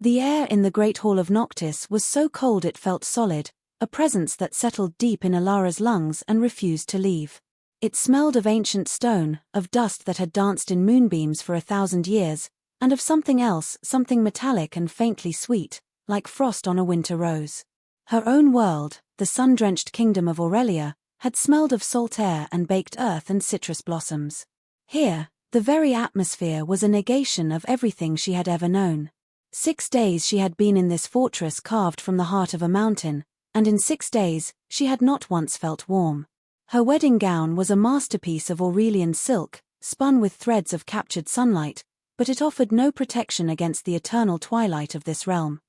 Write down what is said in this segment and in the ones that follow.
The air in the Great Hall of Noctis was so cold it felt solid, a presence that settled deep in Alara's lungs and refused to leave. It smelled of ancient stone, of dust that had danced in moonbeams for 1,000 years, and of something else, something metallic and faintly sweet, like frost on a winter rose. Her own world, the sun-drenched kingdom of Aurelia, had smelled of salt air and baked earth and citrus blossoms. Here, the very atmosphere was a negation of everything she had ever known. 6 days she had been in this fortress carved from the heart of a mountain, and in 6 days, she had not once felt warm. Her wedding gown was a masterpiece of Aurelian silk, spun with threads of captured sunlight, but it offered no protection against the eternal twilight of this realm.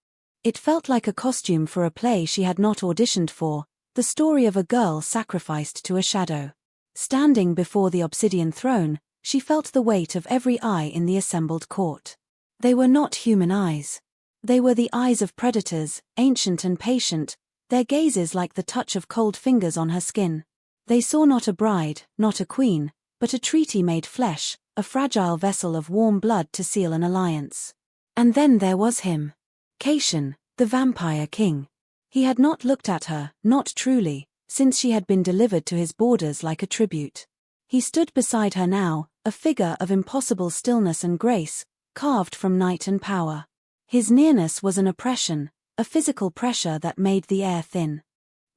It felt like a costume for a play she had not auditioned for, the story of a girl sacrificed to a shadow. Standing before the obsidian throne, she felt the weight of every eye in the assembled court. They were not human eyes. They were the eyes of predators, ancient and patient, their gazes like the touch of cold fingers on her skin. They saw not a bride, not a queen, but a treaty made flesh, a fragile vessel of warm blood to seal an alliance. And then there was him. Caitian, the vampire king. He had not looked at her, not truly, since she had been delivered to his borders like a tribute. He stood beside her now, a figure of impossible stillness and grace, carved from night and power. His nearness was an oppression, a physical pressure that made the air thin.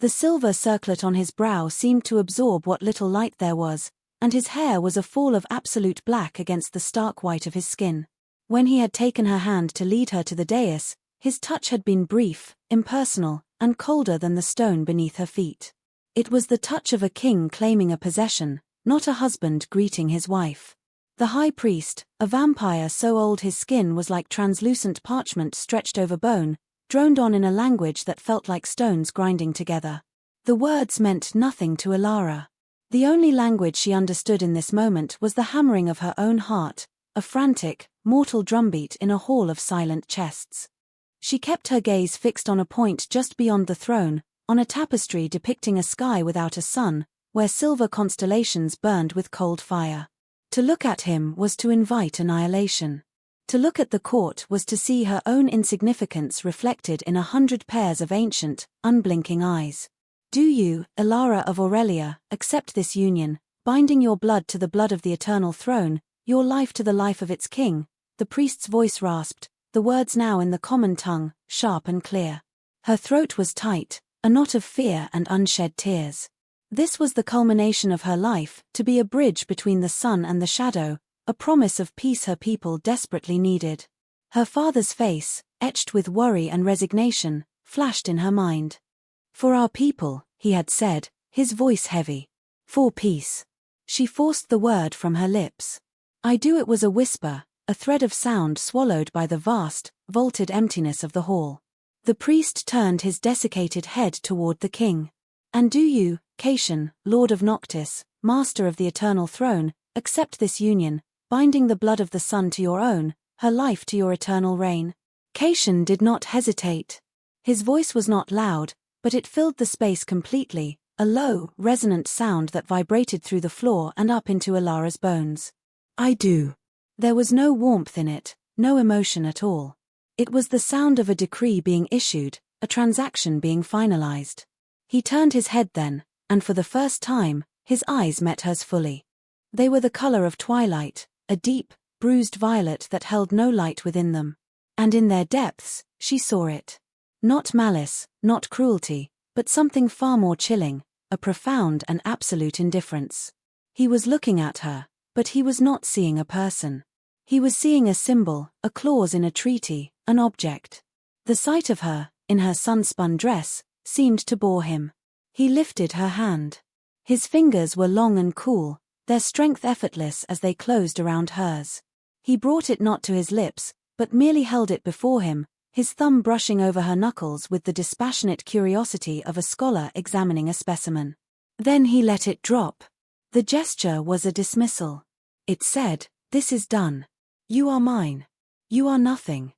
The silver circlet on his brow seemed to absorb what little light there was, and his hair was a fall of absolute black against the stark white of his skin. When he had taken her hand to lead her to the dais, his touch had been brief, impersonal, and colder than the stone beneath her feet. It was the touch of a king claiming a possession, not a husband greeting his wife. The high priest, a vampire so old his skin was like translucent parchment stretched over bone, droned on in a language that felt like stones grinding together. The words meant nothing to Alara. The only language she understood in this moment was the hammering of her own heart, a frantic, mortal drumbeat in a hall of silent chests. She kept her gaze fixed on a point just beyond the throne, on a tapestry depicting a sky without a sun, where silver constellations burned with cold fire. To look at him was to invite annihilation. To look at the court was to see her own insignificance reflected in 100 pairs of ancient, unblinking eyes. Do you, Alara of Aurelia, accept this union, binding your blood to the blood of the eternal throne, your life to the life of its king? The priest's voice rasped, the words now in the common tongue, sharp and clear. Her throat was tight, a knot of fear and unshed tears. This was the culmination of her life, to be a bridge between the sun and the shadow, a promise of peace her people desperately needed. Her father's face, etched with worry and resignation, flashed in her mind. For our people, he had said, his voice heavy. For peace. She forced the word from her lips. I do. It was a whisper, a thread of sound swallowed by the vast, vaulted emptiness of the hall. The priest turned his desiccated head toward the king. And do you, Caitian, Lord of Noctis, Master of the Eternal Throne, accept this union, binding the blood of the sun to your own, her life to your eternal reign? Caitian did not hesitate. His voice was not loud, but it filled the space completely, a low, resonant sound that vibrated through the floor and up into Alara's bones. I do. There was no warmth in it, no emotion at all. It was the sound of a decree being issued, a transaction being finalized. He turned his head then, and for the first time, his eyes met hers fully. They were the color of twilight, a deep, bruised violet that held no light within them. And in their depths, she saw it. Not malice, not cruelty, but something far more chilling, a profound and absolute indifference. He was looking at her, but he was not seeing a person. He was seeing a symbol, a clause in a treaty, an object. The sight of her, in her sun-spun dress, seemed to bore him. He lifted her hand. His fingers were long and cool, their strength effortless as they closed around hers. He brought it not to his lips, but merely held it before him, his thumb brushing over her knuckles with the dispassionate curiosity of a scholar examining a specimen. Then he let it drop. The gesture was a dismissal. It said, "This is done. You are mine. You are nothing."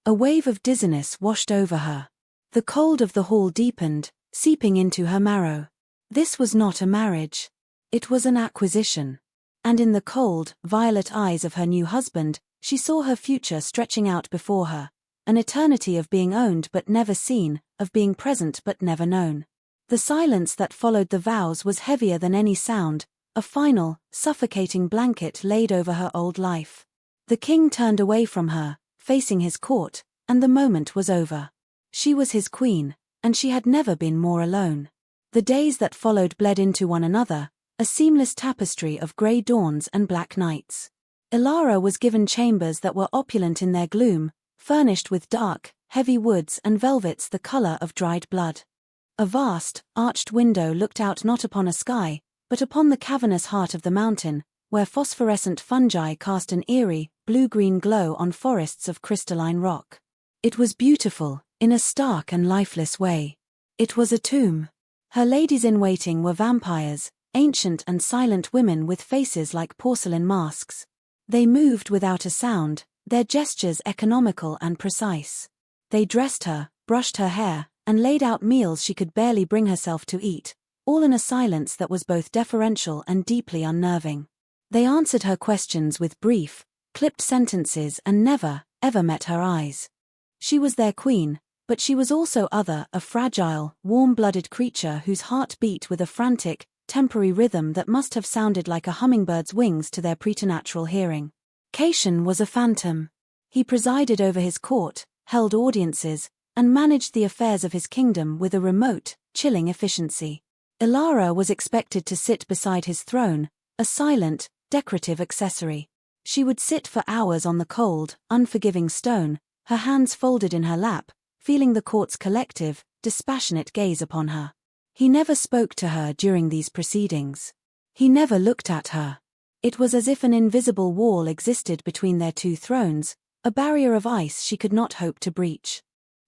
A wave of dizziness washed over her. The cold of the hall deepened, seeping into her marrow. This was not a marriage. It was an acquisition. And in the cold, violet eyes of her new husband, she saw her future stretching out before her, an eternity of being owned but never seen, of being present but never known. The silence that followed the vows was heavier than any sound, a final, suffocating blanket laid over her old life. The king turned away from her, facing his court, and the moment was over. She was his queen, and she had never been more alone. The days that followed bled into one another, a seamless tapestry of grey dawns and black nights. Ilara was given chambers that were opulent in their gloom, furnished with dark, heavy woods and velvets the colour of dried blood. A vast, arched window looked out not upon a sky, but upon the cavernous heart of the mountain, where phosphorescent fungi cast an eerie, blue-green glow on forests of crystalline rock. It was beautiful, in a stark and lifeless way. It was a tomb. Her ladies-in-waiting were vampires, ancient and silent women with faces like porcelain masks. They moved without a sound, their gestures economical and precise. They dressed her, brushed her hair, and laid out meals she could barely bring herself to eat, all in a silence that was both deferential and deeply unnerving. They answered her questions with brief, clipped sentences and never, ever met her eyes. She was their queen, but she was also a fragile, warm-blooded creature whose heart beat with a frantic, temporary rhythm that must have sounded like a hummingbird's wings to their preternatural hearing. Caitian was a phantom. He presided over his court, held audiences, and managed the affairs of his kingdom with a remote, chilling efficiency. Ilara was expected to sit beside his throne, a silent, decorative accessory. She would sit for hours on the cold, unforgiving stone, her hands folded in her lap, feeling the court's collective, dispassionate gaze upon her. He never spoke to her during these proceedings. He never looked at her. It was as if an invisible wall existed between their two thrones, a barrier of ice she could not hope to breach.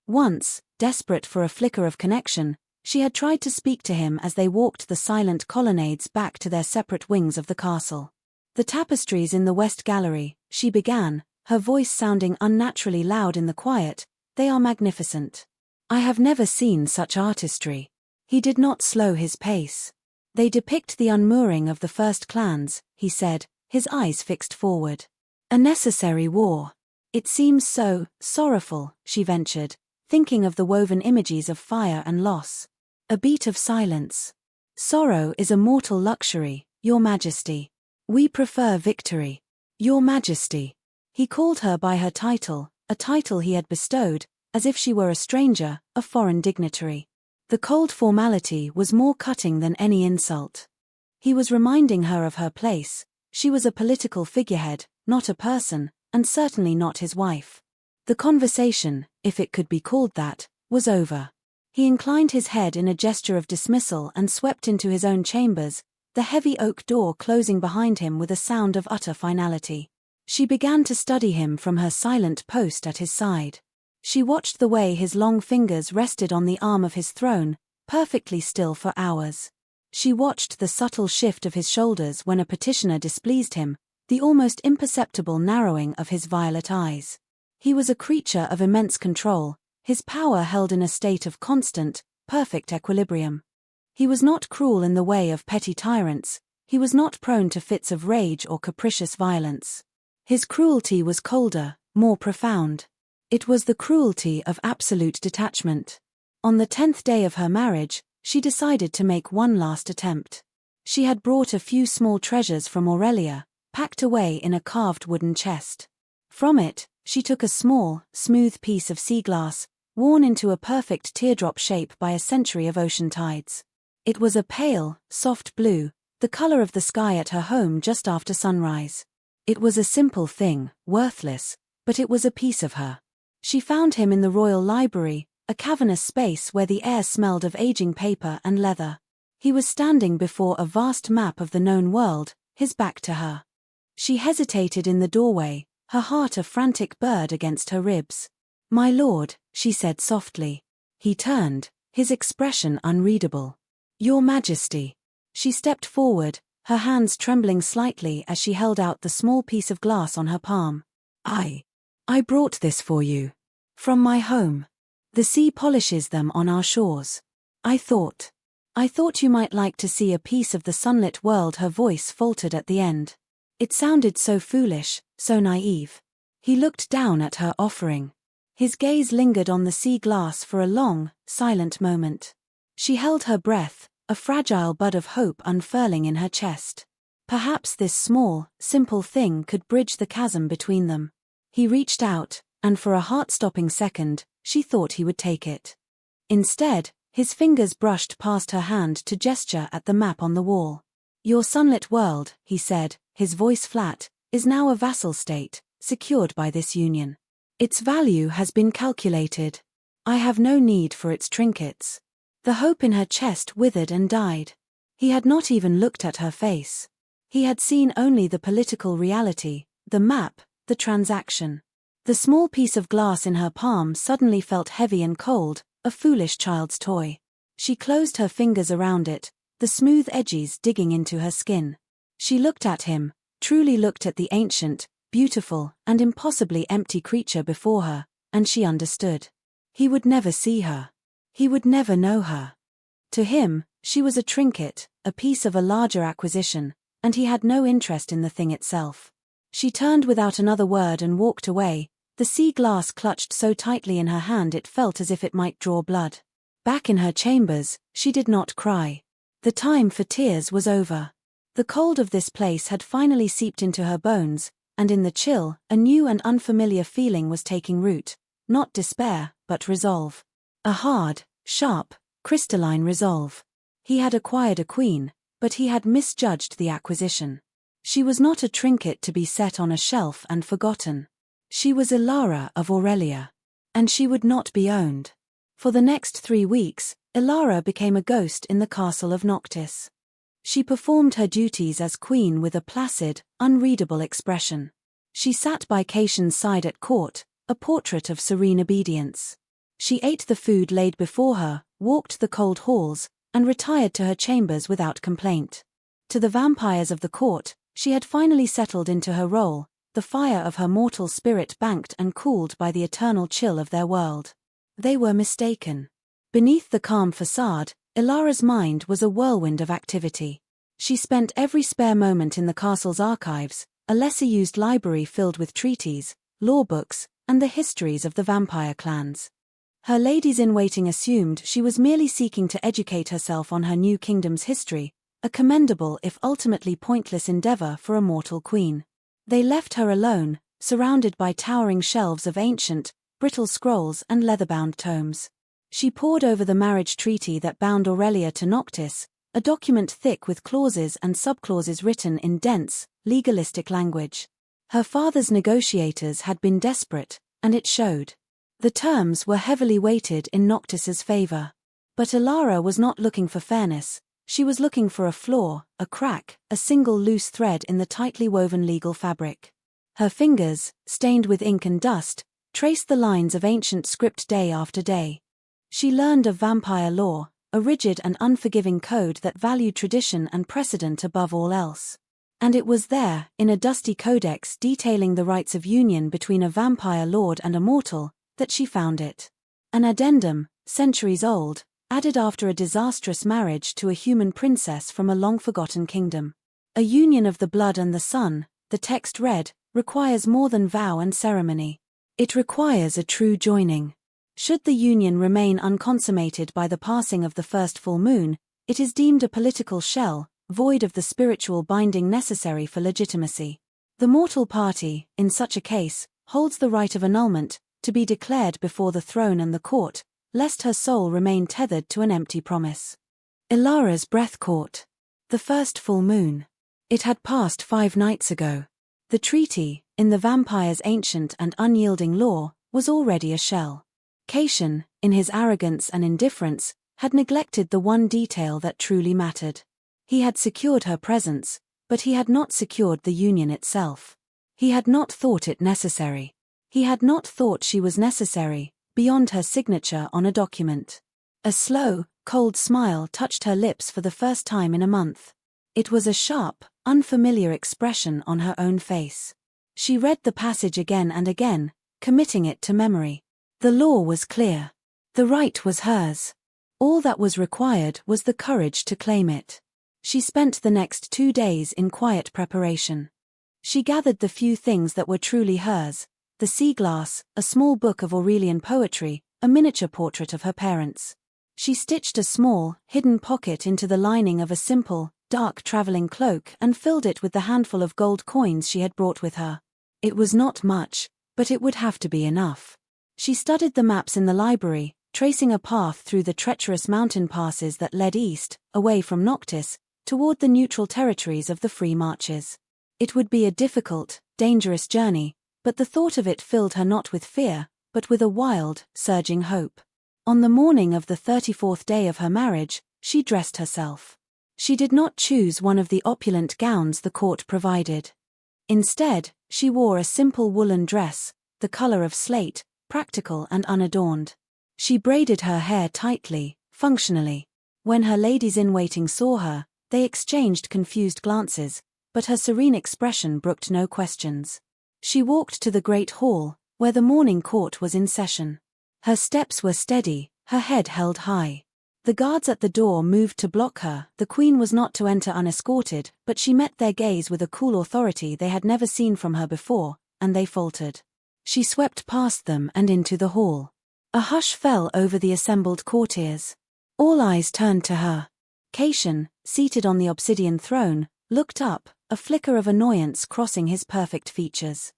Once, desperate for a flicker of connection, she had tried to speak to him as they walked the silent colonnades back to their separate wings of the castle. "The tapestries in the West Gallery," she began, her voice sounding unnaturally loud in the quiet, "they are magnificent. I have never seen such artistry." He did not slow his pace. "They depict the unmooring of the first clans," he said, his eyes fixed forward. "A necessary war. It seems so sorrowful," she ventured, thinking of the woven images of fire and loss. A beat of silence. "Sorrow is a mortal luxury, Your Majesty. We prefer victory. Your Majesty." He called her by her title, a title he had bestowed, as if she were a stranger, a foreign dignitary. The cold formality was more cutting than any insult. He was reminding her of her place. She was a political figurehead, not a person, and certainly not his wife. The conversation, if it could be called that, was over. He inclined his head in a gesture of dismissal and swept into his own chambers, the heavy oak door closing behind him with a sound of utter finality. She began to study him from her silent post at his side. She watched the way his long fingers rested on the arm of his throne, perfectly still for hours. She watched the subtle shift of his shoulders when a petitioner displeased him, the almost imperceptible narrowing of his violet eyes. He was a creature of immense control, his power held in a state of constant, perfect equilibrium. He was not cruel in the way of petty tyrants, he was not prone to fits of rage or capricious violence. His cruelty was colder, more profound. It was the cruelty of absolute detachment. On the 10th day of her marriage, she decided to make one last attempt. She had brought a few small treasures from Aurelia, packed away in a carved wooden chest. From it, she took a small, smooth piece of sea glass, worn into a perfect teardrop shape by a century of ocean tides. It was a pale, soft blue, the color of the sky at her home just after sunrise. It was a simple thing, worthless, but it was a piece of her. She found him in the royal library, a cavernous space where the air smelled of aging paper and leather. He was standing before a vast map of the known world, his back to her. She hesitated in the doorway, her heart a frantic bird against her ribs. "My lord," she said softly. He turned, his expression unreadable. "Your Majesty." She stepped forward, her hands trembling slightly as she held out the small piece of glass on her palm. I brought this for you. From my home. The sea polishes them on our shores. I thought you might like to see a piece of the sunlit world." Her voice faltered at the end. It sounded so foolish, so naive. He looked down at her offering. His gaze lingered on the sea glass for a long, silent moment. She held her breath, a fragile bud of hope unfurling in her chest. Perhaps this small, simple thing could bridge the chasm between them. He reached out, and for a heart-stopping second, she thought he would take it. Instead, his fingers brushed past her hand to gesture at the map on the wall. "Your sunlit world," he said, his voice flat, "is now a vassal state, secured by this union. Its value has been calculated. I have no need for its trinkets." The hope in her chest withered and died. He had not even looked at her face. He had seen only the political reality, the map, the transaction. The small piece of glass in her palm suddenly felt heavy and cold, a foolish child's toy. She closed her fingers around it, the smooth edges digging into her skin. She looked at him, truly looked at the ancient, beautiful, and impossibly empty creature before her, and she understood. He would never see her. He would never know her. To him, she was a trinket, a piece of a larger acquisition, and he had no interest in the thing itself. She turned without another word and walked away, the sea glass clutched so tightly in her hand it felt as if it might draw blood. Back in her chambers, she did not cry. The time for tears was over. The cold of this place had finally seeped into her bones, and in the chill, a new and unfamiliar feeling was taking root, not despair, but resolve. A hard, sharp, crystalline resolve. He had acquired a queen, but he had misjudged the acquisition. She was not a trinket to be set on a shelf and forgotten. She was Ilara of Aurelia. And she would not be owned. For the next 3 weeks, Ilara became a ghost in the castle of Noctis. She performed her duties as queen with a placid, unreadable expression. She sat by Caitian's side at court, a portrait of serene obedience. She ate the food laid before her, walked the cold halls, and retired to her chambers without complaint. To the vampires of the court, she had finally settled into her role, the fire of her mortal spirit banked and cooled by the eternal chill of their world. They were mistaken. Beneath the calm facade, Ilara's mind was a whirlwind of activity. She spent every spare moment in the castle's archives, a lesser-used library filled with treaties, law books, and the histories of the vampire clans. Her ladies-in-waiting assumed she was merely seeking to educate herself on her new kingdom's history, a commendable if ultimately pointless endeavor for a mortal queen. They left her alone, surrounded by towering shelves of ancient, brittle scrolls and leather-bound tomes. She pored over the marriage treaty that bound Aurelia to Noctis, a document thick with clauses and subclauses written in dense, legalistic language. Her father's negotiators had been desperate, and it showed. The terms were heavily weighted in Noctis's favor. But Ilara was not looking for fairness. She was looking for a flaw, a crack, a single loose thread in the tightly woven legal fabric. Her fingers, stained with ink and dust, traced the lines of ancient script day after day. She learned of vampire law, a rigid and unforgiving code that valued tradition and precedent above all else. And it was there, in a dusty codex detailing the rights of union between a vampire lord and a mortal, that she found it. An addendum, centuries old, added after a disastrous marriage to a human princess from a long-forgotten kingdom. A union of the blood and the sun, the text read, requires more than vow and ceremony. It requires a true joining. Should the union remain unconsummated by the passing of the first full moon, it is deemed a political shell, void of the spiritual binding necessary for legitimacy. The mortal party, in such a case, holds the right of annulment, to be declared before the throne and the court, lest her soul remain tethered to an empty promise. Ilara's breath caught. The first full moon. It had passed 5 nights ago. The treaty, in the vampire's ancient and unyielding law, was already a shell. Caitian, in his arrogance and indifference, had neglected the one detail that truly mattered. He had secured her presence, but he had not secured the union itself. He had not thought it necessary. He had not thought she was necessary, beyond her signature on a document. A slow, cold smile touched her lips for the first time in a month. It was a sharp, unfamiliar expression on her own face. She read the passage again and again, committing it to memory. The law was clear. The right was hers. All that was required was the courage to claim it. She spent the next 2 days in quiet preparation. She gathered the few things that were truly hers, the the sea glass, a small book of Aurelian poetry, a miniature portrait of her parents. She stitched a small, hidden pocket into the lining of a simple, dark traveling cloak and filled it with the handful of gold coins she had brought with her. It was not much, but it would have to be enough. She studied the maps in the library, tracing a path through the treacherous mountain passes that led east, away from Noctis, toward the neutral territories of the Free Marches. It would be a difficult, dangerous journey, but the thought of it filled her not with fear, but with a wild, surging hope. On the morning of the 34th day of her marriage, she dressed herself. She did not choose one of the opulent gowns the court provided. Instead, she wore a simple woolen dress, the color of slate, practical and unadorned. She braided her hair tightly, functionally. When her ladies-in-waiting saw her, they exchanged confused glances, but her serene expression brooked no questions. She walked to the great hall, where the morning court was in session. Her steps were steady, her head held high. The guards at the door moved to block her. The queen was not to enter unescorted, but she met their gaze with a cool authority they had never seen from her before, and they faltered. She swept past them and into the hall. A hush fell over the assembled courtiers. All eyes turned to her. Caitian, seated on the obsidian throne, looked up, a flicker of annoyance crossing his perfect features.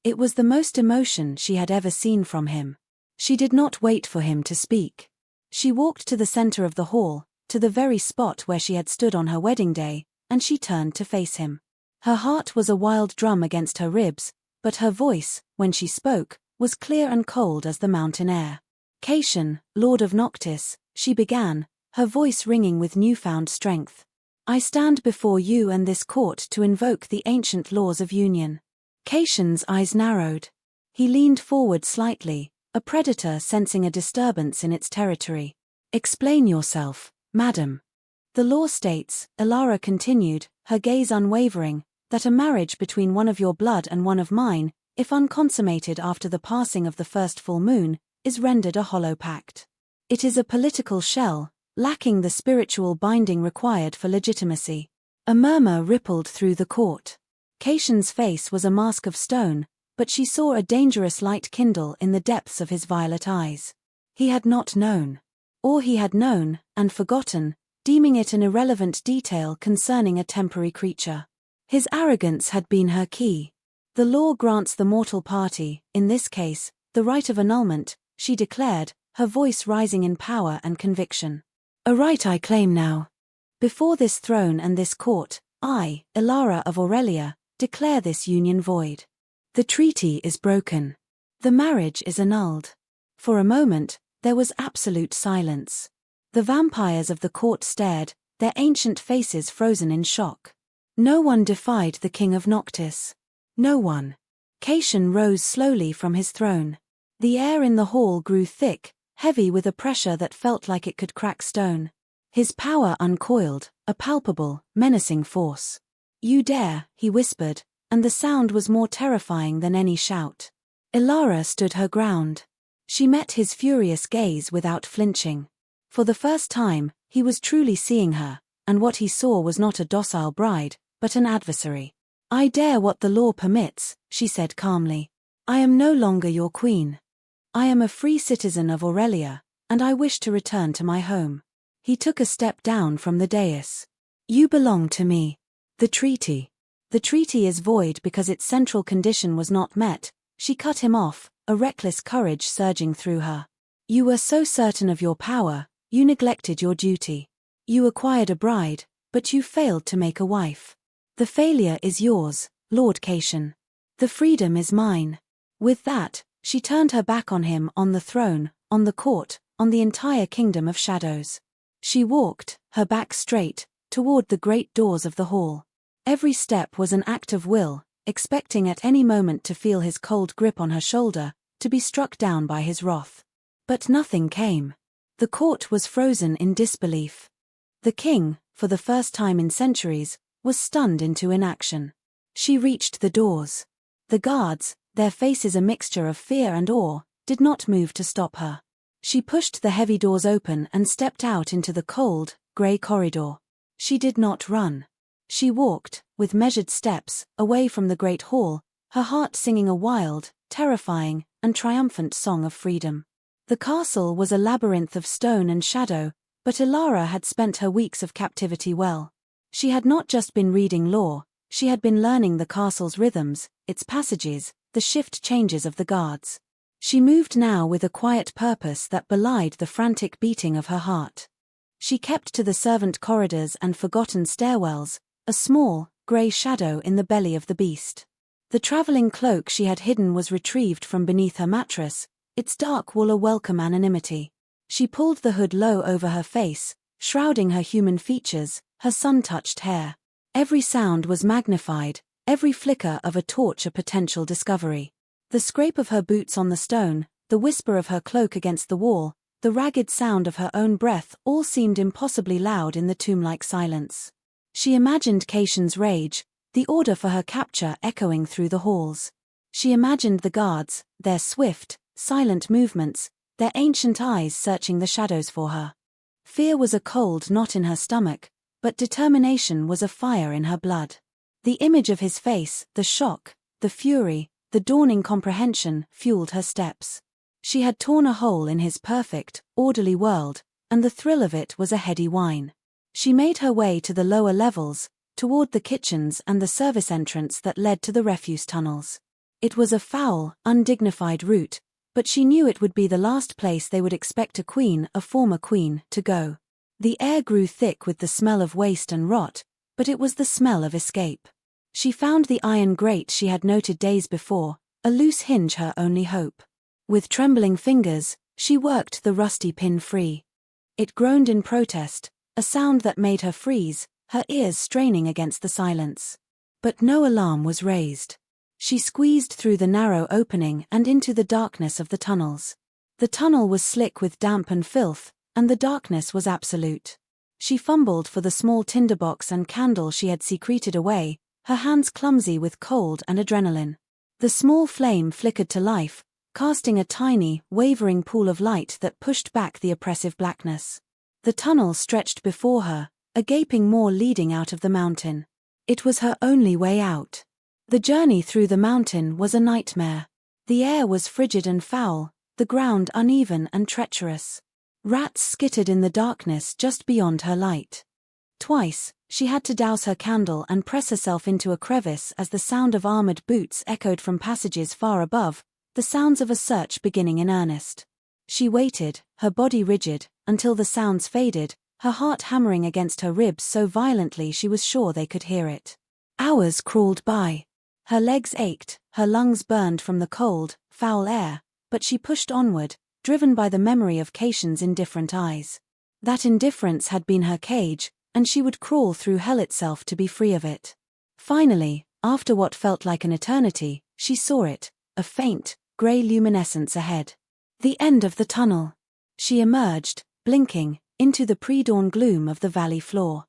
It was the most emotion she had ever seen from him. She did not wait for him to speak. She walked to the center of the hall, to the very spot where she had stood on her wedding day, and she turned to face him. Her heart was a wild drum against her ribs, but her voice, when she spoke, was clear and cold as the mountain air. Caitian, Lord of Noctis, she began, her voice ringing with newfound strength. I stand before you and this court to invoke the ancient laws of union. Caitian's eyes narrowed. He leaned forward slightly, a predator sensing a disturbance in its territory. Explain yourself, madam. The law states, Elara continued, her gaze unwavering, that a marriage between one of your blood and one of mine, if unconsummated after the passing of the first full moon, is rendered a hollow pact. It is a political shell, lacking the spiritual binding required for legitimacy. A murmur rippled through the court. Caitian's face was a mask of stone, but she saw a dangerous light kindle in the depths of his violet eyes. He had not known. Or he had known, and forgotten, deeming it an irrelevant detail concerning a temporary creature. His arrogance had been her key. The law grants the mortal party, in this case, the right of annulment, she declared, her voice rising in power and conviction. A right I claim now. Before this throne and this court, I, Elara of Aurelia, declare this union void. The treaty is broken. The marriage is annulled. For a moment, there was absolute silence. The vampires of the court stared, their ancient faces frozen in shock. No one defied the king of Noctis. No one. Caitian rose slowly from his throne. The air in the hall grew thick, heavy with a pressure that felt like it could crack stone. His power uncoiled, a palpable, menacing force. You dare, he whispered, and the sound was more terrifying than any shout. Elara stood her ground. She met his furious gaze without flinching. For the first time, he was truly seeing her, and what he saw was not a docile bride, but an adversary. I dare what the law permits, she said calmly. I am no longer your queen. I am a free citizen of Aurelia, and I wish to return to my home. He took a step down from the dais. You belong to me. The treaty. The treaty is void because its central condition was not met. She cut him off, a reckless courage surging through her. You were so certain of your power, you neglected your duty. You acquired a bride, but you failed to make a wife. The failure is yours, Lord Caitian. The freedom is mine. With that, she turned her back on him, on the throne, on the court, on the entire kingdom of shadows. She walked, her back straight, toward the great doors of the hall. Every step was an act of will, expecting at any moment to feel his cold grip on her shoulder, to be struck down by his wrath. But nothing came. The court was frozen in disbelief. The king, for the first time in centuries, was stunned into inaction. She reached the doors. The guards, their faces a mixture of fear and awe, did not move to stop her. She pushed the heavy doors open and stepped out into the cold, grey corridor. She did not run. She walked, with measured steps, away from the great hall, her heart singing a wild, terrifying, and triumphant song of freedom. The castle was a labyrinth of stone and shadow, but Ilara had spent her weeks of captivity well. She had not just been reading lore, she had been learning the castle's rhythms, its passages, the shift changes of the guards. She moved now with a quiet purpose that belied the frantic beating of her heart. She kept to the servant corridors and forgotten stairwells, a small, grey shadow in the belly of the beast. The travelling cloak she had hidden was retrieved from beneath her mattress, its dark wool a welcome anonymity. She pulled the hood low over her face, shrouding her human features, her sun-touched hair. Every sound was magnified, every flicker of a torch a potential discovery. The scrape of her boots on the stone, the whisper of her cloak against the wall, the ragged sound of her own breath all seemed impossibly loud in the tomb-like silence. She imagined Caitian's rage, the order for her capture echoing through the halls. She imagined the guards, their swift, silent movements, their ancient eyes searching the shadows for her. Fear was a cold knot in her stomach, but determination was a fire in her blood. The image of his face, the shock, the fury, the dawning comprehension fueled her steps. She had torn a hole in his perfect, orderly world, and the thrill of it was a heady wine. She made her way to the lower levels, toward the kitchens and the service entrance that led to the refuse tunnels. It was a foul, undignified route, but she knew it would be the last place they would expect a former queen, to go. The air grew thick with the smell of waste and rot, but it was the smell of escape. She found the iron grate she had noted days before, a loose hinge her only hope. With trembling fingers, she worked the rusty pin free. It groaned in protest, a sound that made her freeze, her ears straining against the silence. But no alarm was raised. She squeezed through the narrow opening and into the darkness of the tunnels. The tunnel was slick with damp and filth, and the darkness was absolute. She fumbled for the small tinderbox and candle she had secreted away, her hands clumsy with cold and adrenaline. The small flame flickered to life, casting a tiny, wavering pool of light that pushed back the oppressive blackness. The tunnel stretched before her, a gaping maw leading out of the mountain. It was her only way out. The journey through the mountain was a nightmare. The air was frigid and foul, the ground uneven and treacherous. Rats skittered in the darkness just beyond her light. Twice, she had to douse her candle and press herself into a crevice as the sound of armored boots echoed from passages far above, the sounds of a search beginning in earnest. She waited, her body rigid, until the sounds faded, her heart hammering against her ribs so violently she was sure they could hear it. Hours crawled by. Her legs ached, her lungs burned from the cold, foul air, but she pushed onward, driven by the memory of Caitian's indifferent eyes. That indifference had been her cage, and she would crawl through hell itself to be free of it. Finally, after what felt like an eternity, she saw it, a faint, grey luminescence ahead. The end of the tunnel. She emerged, blinking, into the pre-dawn gloom of the valley floor.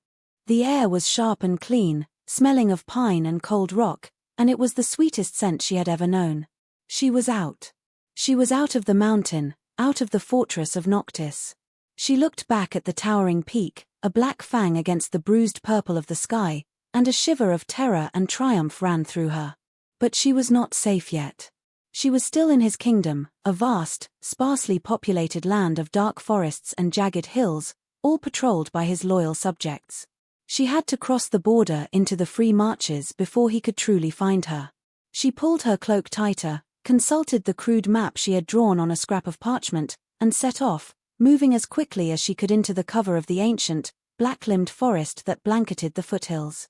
The air was sharp and clean, smelling of pine and cold rock, and it was the sweetest scent she had ever known. She was out. She was out of the mountain, out of the fortress of Noctis. She looked back at the towering peak, a black fang against the bruised purple of the sky, and a shiver of terror and triumph ran through her. But she was not safe yet. She was still in his kingdom, a vast, sparsely populated land of dark forests and jagged hills, all patrolled by his loyal subjects. She had to cross the border into the free marches before he could truly find her. She pulled her cloak tighter, consulted the crude map she had drawn on a scrap of parchment, and set off, moving as quickly as she could into the cover of the ancient, black-limbed forest that blanketed the foothills.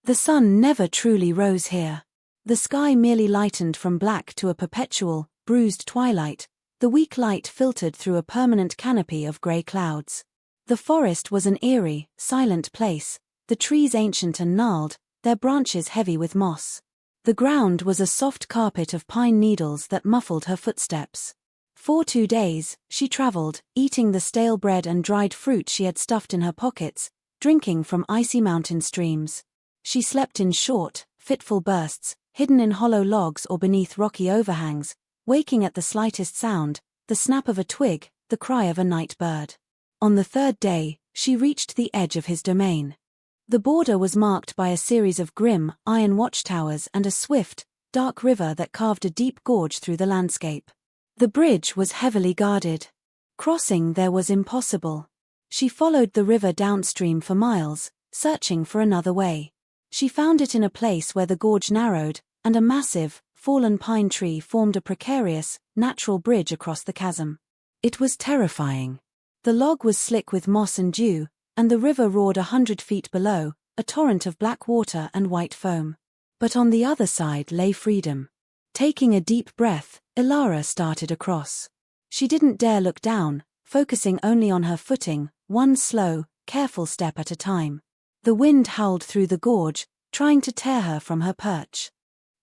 The sun never truly rose here. The sky merely lightened from black to a perpetual, bruised twilight, the weak light filtered through a permanent canopy of grey clouds. The forest was an eerie, silent place, the trees ancient and gnarled, their branches heavy with moss. The ground was a soft carpet of pine needles that muffled her footsteps. For 2 days, she traveled, eating the stale bread and dried fruit she had stuffed in her pockets, drinking from icy mountain streams. She slept in short, fitful bursts, hidden in hollow logs or beneath rocky overhangs, waking at the slightest sound, the snap of a twig, the cry of a night bird. On the 3rd day, she reached the edge of his domain. The border was marked by a series of grim, iron watchtowers and a swift, dark river that carved a deep gorge through the landscape. The bridge was heavily guarded. Crossing there was impossible. She followed the river downstream for miles, searching for another way. She found it in a place where the gorge narrowed, and a massive, fallen pine tree formed a precarious, natural bridge across the chasm. It was terrifying. The log was slick with moss and dew, and the river roared 100 feet below, a torrent of black water and white foam. But on the other side lay freedom. Taking a deep breath, Ilara started across. She didn't dare look down, focusing only on her footing, one slow, careful step at a time. The wind howled through the gorge, trying to tear her from her perch.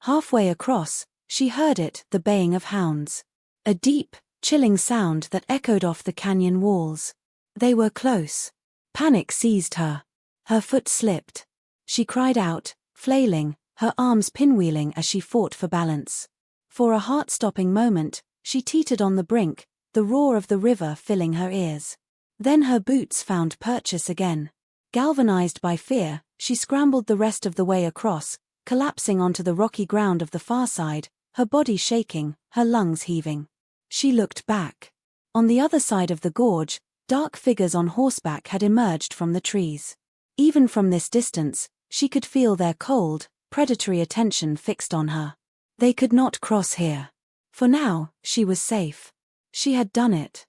Halfway across, she heard it, the baying of hounds. A deep, chilling sound that echoed off the canyon walls. They were close. Panic seized her. Her foot slipped. She cried out, flailing, her arms pinwheeling as she fought for balance. For a heart-stopping moment, she teetered on the brink, the roar of the river filling her ears. Then her boots found purchase again. Galvanized by fear, she scrambled the rest of the way across, collapsing onto the rocky ground of the far side, her body shaking, her lungs heaving. She looked back. On the other side of the gorge, dark figures on horseback had emerged from the trees. Even from this distance, she could feel their cold, predatory attention fixed on her. They could not cross here. For now, she was safe. She had done it.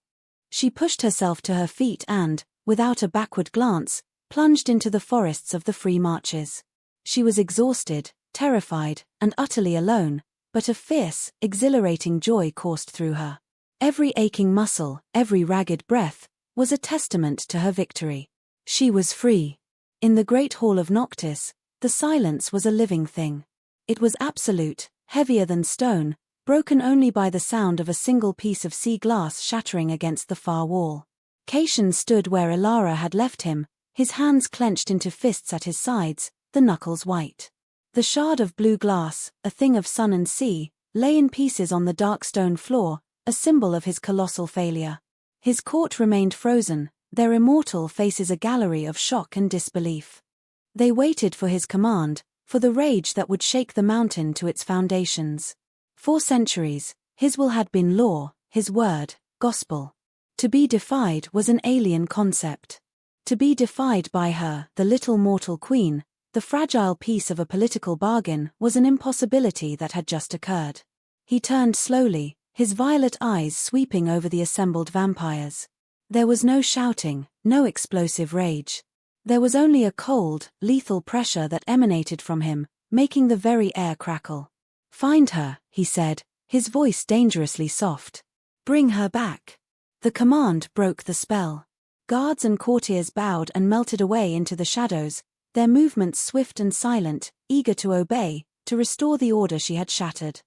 She pushed herself to her feet and, without a backward glance, plunged into the forests of the free marches. She was exhausted, terrified, and utterly alone, but a fierce, exhilarating joy coursed through her. Every aching muscle, every ragged breath, was a testament to her victory. She was free. In the great hall of Noctis, the silence was a living thing. It was absolute, heavier than stone, broken only by the sound of a single piece of sea glass shattering against the far wall. Caitian stood where Ilara had left him, his hands clenched into fists at his sides, the knuckles white. The shard of blue glass, a thing of sun and sea, lay in pieces on the dark stone floor, a symbol of his colossal failure. His court remained frozen, their immortal faces a gallery of shock and disbelief. They waited for his command, for the rage that would shake the mountain to its foundations. For centuries, his will had been law, his word, gospel. To be defied was an alien concept. To be defied by her, the little mortal queen, the fragile piece of a political bargain, was an impossibility that had just occurred. He turned slowly, his violet eyes sweeping over the assembled vampires. There was no shouting, no explosive rage. There was only a cold, lethal pressure that emanated from him, making the very air crackle. "Find her," he said, his voice dangerously soft. "Bring her back." The command broke the spell. Guards and courtiers bowed and melted away into the shadows, their movements swift and silent, eager to obey, to restore the order she had shattered.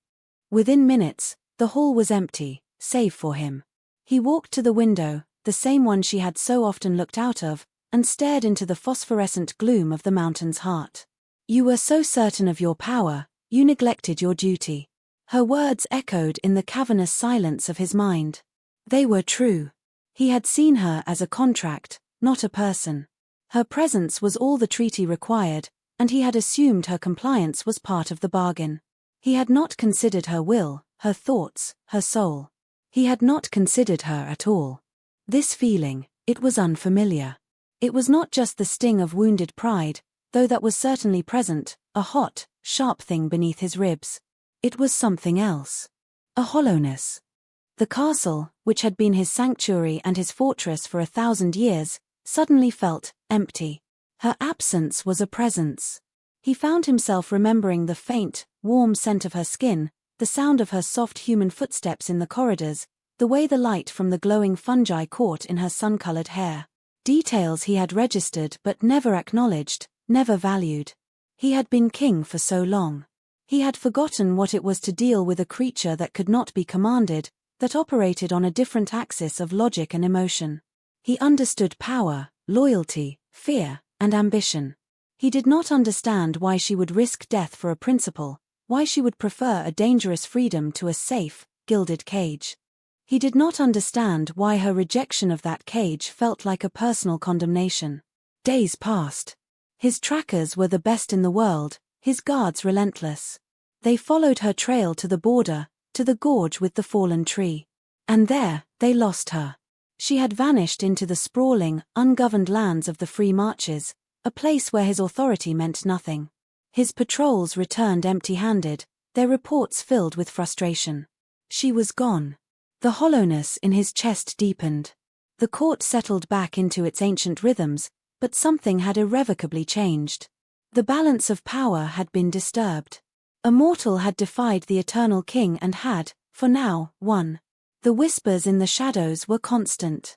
Within minutes, the hall was empty, save for him. He walked to the window, the same one she had so often looked out of, and stared into the phosphorescent gloom of the mountain's heart. "You were so certain of your power, you neglected your duty." Her words echoed in the cavernous silence of his mind. They were true. He had seen her as a contract, not a person. Her presence was all the treaty required, and he had assumed her compliance was part of the bargain. He had not considered her will, her thoughts, her soul. He had not considered her at all. This feeling, it was unfamiliar. It was not just the sting of wounded pride, though that was certainly present, a hot, sharp thing beneath his ribs. It was something else. A hollowness. The castle, which had been his sanctuary and his fortress for 1,000 years, suddenly felt empty. Her absence was a presence. He found himself remembering the faint, warm scent of her skin, the sound of her soft human footsteps in the corridors, the way the light from the glowing fungi caught in her sun-colored hair. Details he had registered but never acknowledged, never valued. He had been king for so long. He had forgotten what it was to deal with a creature that could not be commanded, that operated on a different axis of logic and emotion. He understood power, loyalty, fear, and ambition. He did not understand why she would risk death for a principle, why she would prefer a dangerous freedom to a safe, gilded cage. He did not understand why her rejection of that cage felt like a personal condemnation. Days passed. His trackers were the best in the world, his guards relentless. They followed her trail to the border, to the gorge with the fallen tree. And there, they lost her. She had vanished into the sprawling, ungoverned lands of the Free Marches, a place where his authority meant nothing. His patrols returned empty-handed, their reports filled with frustration. She was gone. The hollowness in his chest deepened. The court settled back into its ancient rhythms, but something had irrevocably changed. The balance of power had been disturbed. A mortal had defied the eternal king and had, for now, won. The whispers in the shadows were constant.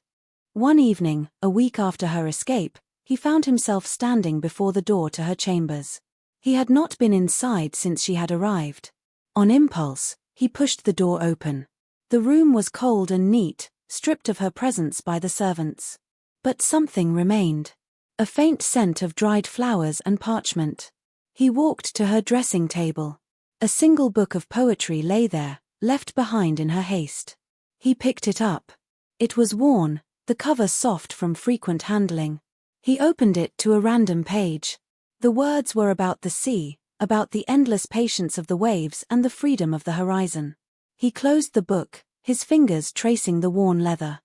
One evening, a week after her escape, he found himself standing before the door to her chambers. He had not been inside since she had arrived. On impulse, he pushed the door open. The room was cold and neat, stripped of her presence by the servants. But something remained. A faint scent of dried flowers and parchment. He walked to her dressing table. A single book of poetry lay there, left behind in her haste. He picked it up. It was worn, the cover soft from frequent handling. He opened it to a random page. The words were about the sea, about the endless patience of the waves and the freedom of the horizon. He closed the book, his fingers tracing the worn leather.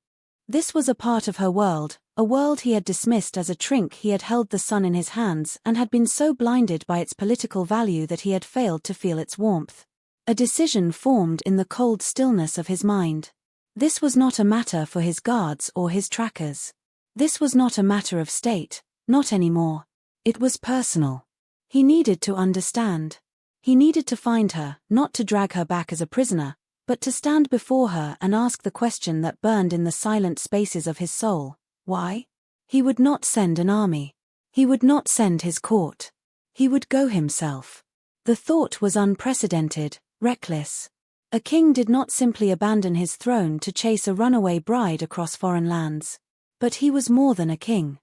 This was a part of her world, a world he had dismissed as a trick. He had held the sun in his hands and had been so blinded by its political value that he had failed to feel its warmth. A decision formed in the cold stillness of his mind. This was not a matter for his guards or his trackers. This was not a matter of state, not anymore. It was personal. He needed to understand. He needed to find her, not to drag her back as a prisoner, but to stand before her and ask the question that burned in the silent spaces of his soul. Why? He would not send an army. He would not send his court. He would go himself. The thought was unprecedented, reckless. A king did not simply abandon his throne to chase a runaway bride across foreign lands. But he was more than a king.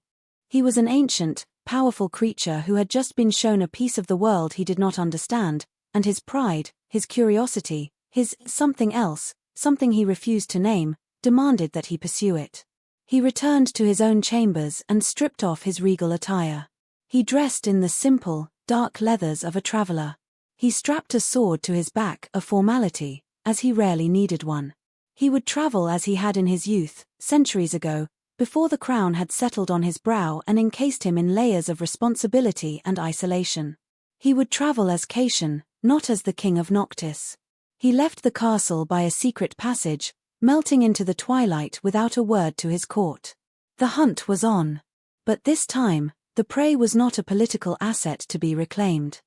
He was an ancient, powerful creature who had just been shown a piece of the world he did not understand, and his pride, his curiosity, his something else, something he refused to name, demanded that he pursue it. He returned to his own chambers and stripped off his regal attire. He dressed in the simple, dark leathers of a traveler. He strapped a sword to his back, a formality, as he rarely needed one. He would travel as he had in his youth, centuries ago, before the crown had settled on his brow and encased him in layers of responsibility and isolation. He would travel as Cation, not as the king of Noctis. He left the castle by a secret passage, melting into the twilight without a word to his court. The hunt was on. But this time, the prey was not a political asset to be reclaimed.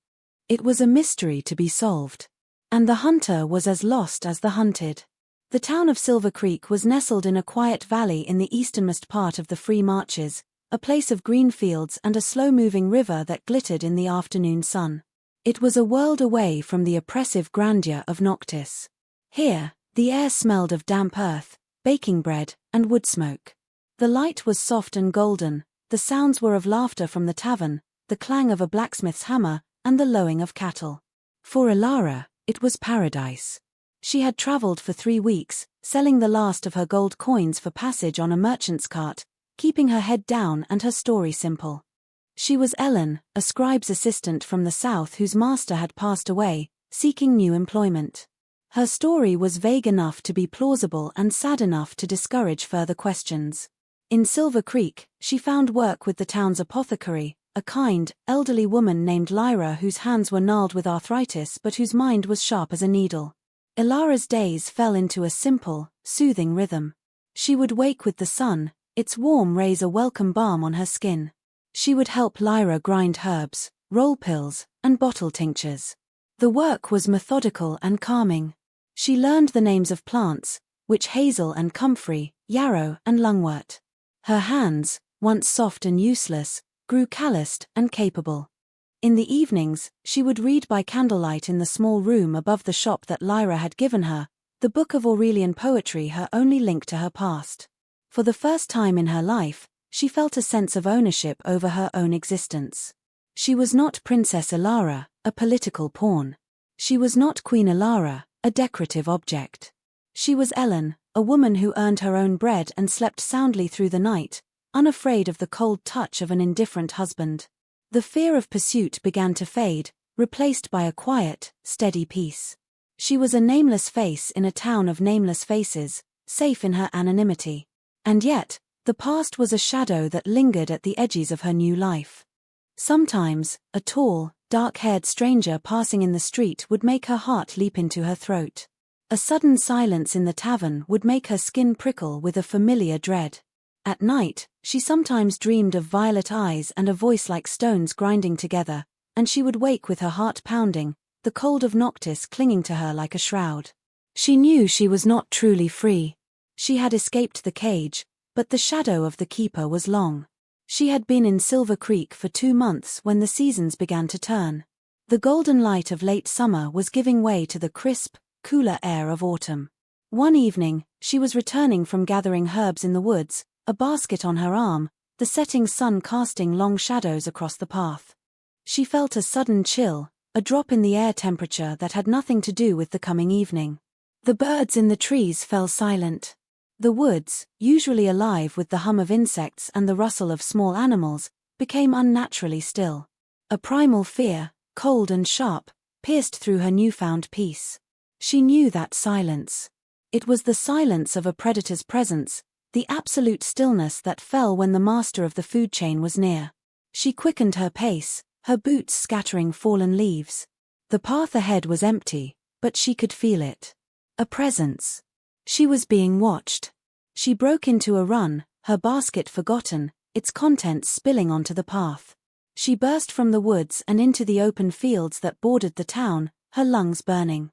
It was a mystery to be solved. And the hunter was as lost as the hunted. The town of Silver Creek was nestled in a quiet valley in the easternmost part of the Free Marches, a place of green fields and a slow-moving river that glittered in the afternoon sun. It was a world away from the oppressive grandeur of Noctis. Here, the air smelled of damp earth, baking bread, and wood smoke. The light was soft and golden, the sounds were of laughter from the tavern, the clang of a blacksmith's hammer, and the lowing of cattle. For Ilara, it was paradise. She had traveled for 3 weeks, selling the last of her gold coins for passage on a merchant's cart, keeping her head down and her story simple. She was Ellen, a scribe's assistant from the south whose master had passed away, seeking new employment. Her story was vague enough to be plausible and sad enough to discourage further questions. In Silver Creek, she found work with the town's apothecary, a kind, elderly woman named Lyra whose hands were gnarled with arthritis but whose mind was sharp as a needle. Ilara's days fell into a simple, soothing rhythm. She would wake with the sun, its warm rays a welcome balm on her skin. She would help Lyra grind herbs, roll pills, and bottle tinctures. The work was methodical and calming. She learned the names of plants, witch hazel and comfrey, yarrow and lungwort. Her hands, once soft and useless, grew calloused and capable. In the evenings, she would read by candlelight in the small room above the shop that Lyra had given her, the book of Aurelian poetry, her only link to her past. For the first time in her life, she felt a sense of ownership over her own existence. She was not Princess Ilara, a political pawn. She was not Queen Ilara, a decorative object. She was Ellen, a woman who earned her own bread and slept soundly through the night, unafraid of the cold touch of an indifferent husband. The fear of pursuit began to fade, replaced by a quiet, steady peace. She was a nameless face in a town of nameless faces, safe in her anonymity. And yet, the past was a shadow that lingered at the edges of her new life. Sometimes, a tall, dark-haired stranger passing in the street would make her heart leap into her throat. A sudden silence in the tavern would make her skin prickle with a familiar dread. At night, she sometimes dreamed of violet eyes and a voice like stones grinding together, and she would wake with her heart pounding, the cold of Noctis clinging to her like a shroud. She knew she was not truly free. She had escaped the cage, but the shadow of the keeper was long. She had been in Silver Creek for 2 months when the seasons began to turn. The golden light of late summer was giving way to the crisp, cooler air of autumn. One evening, she was returning from gathering herbs in the woods, a basket on her arm, the setting sun casting long shadows across the path. She felt a sudden chill, a drop in the air temperature that had nothing to do with the coming evening. The birds in the trees fell silent. The woods, usually alive with the hum of insects and the rustle of small animals, became unnaturally still. A primal fear, cold and sharp, pierced through her newfound peace. She knew that silence. It was the silence of a predator's presence, the absolute stillness that fell when the master of the food chain was near. She quickened her pace, her boots scattering fallen leaves. The path ahead was empty, but she could feel it. A presence. She was being watched. She broke into a run, her basket forgotten, its contents spilling onto the path. She burst from the woods and into the open fields that bordered the town, her lungs burning.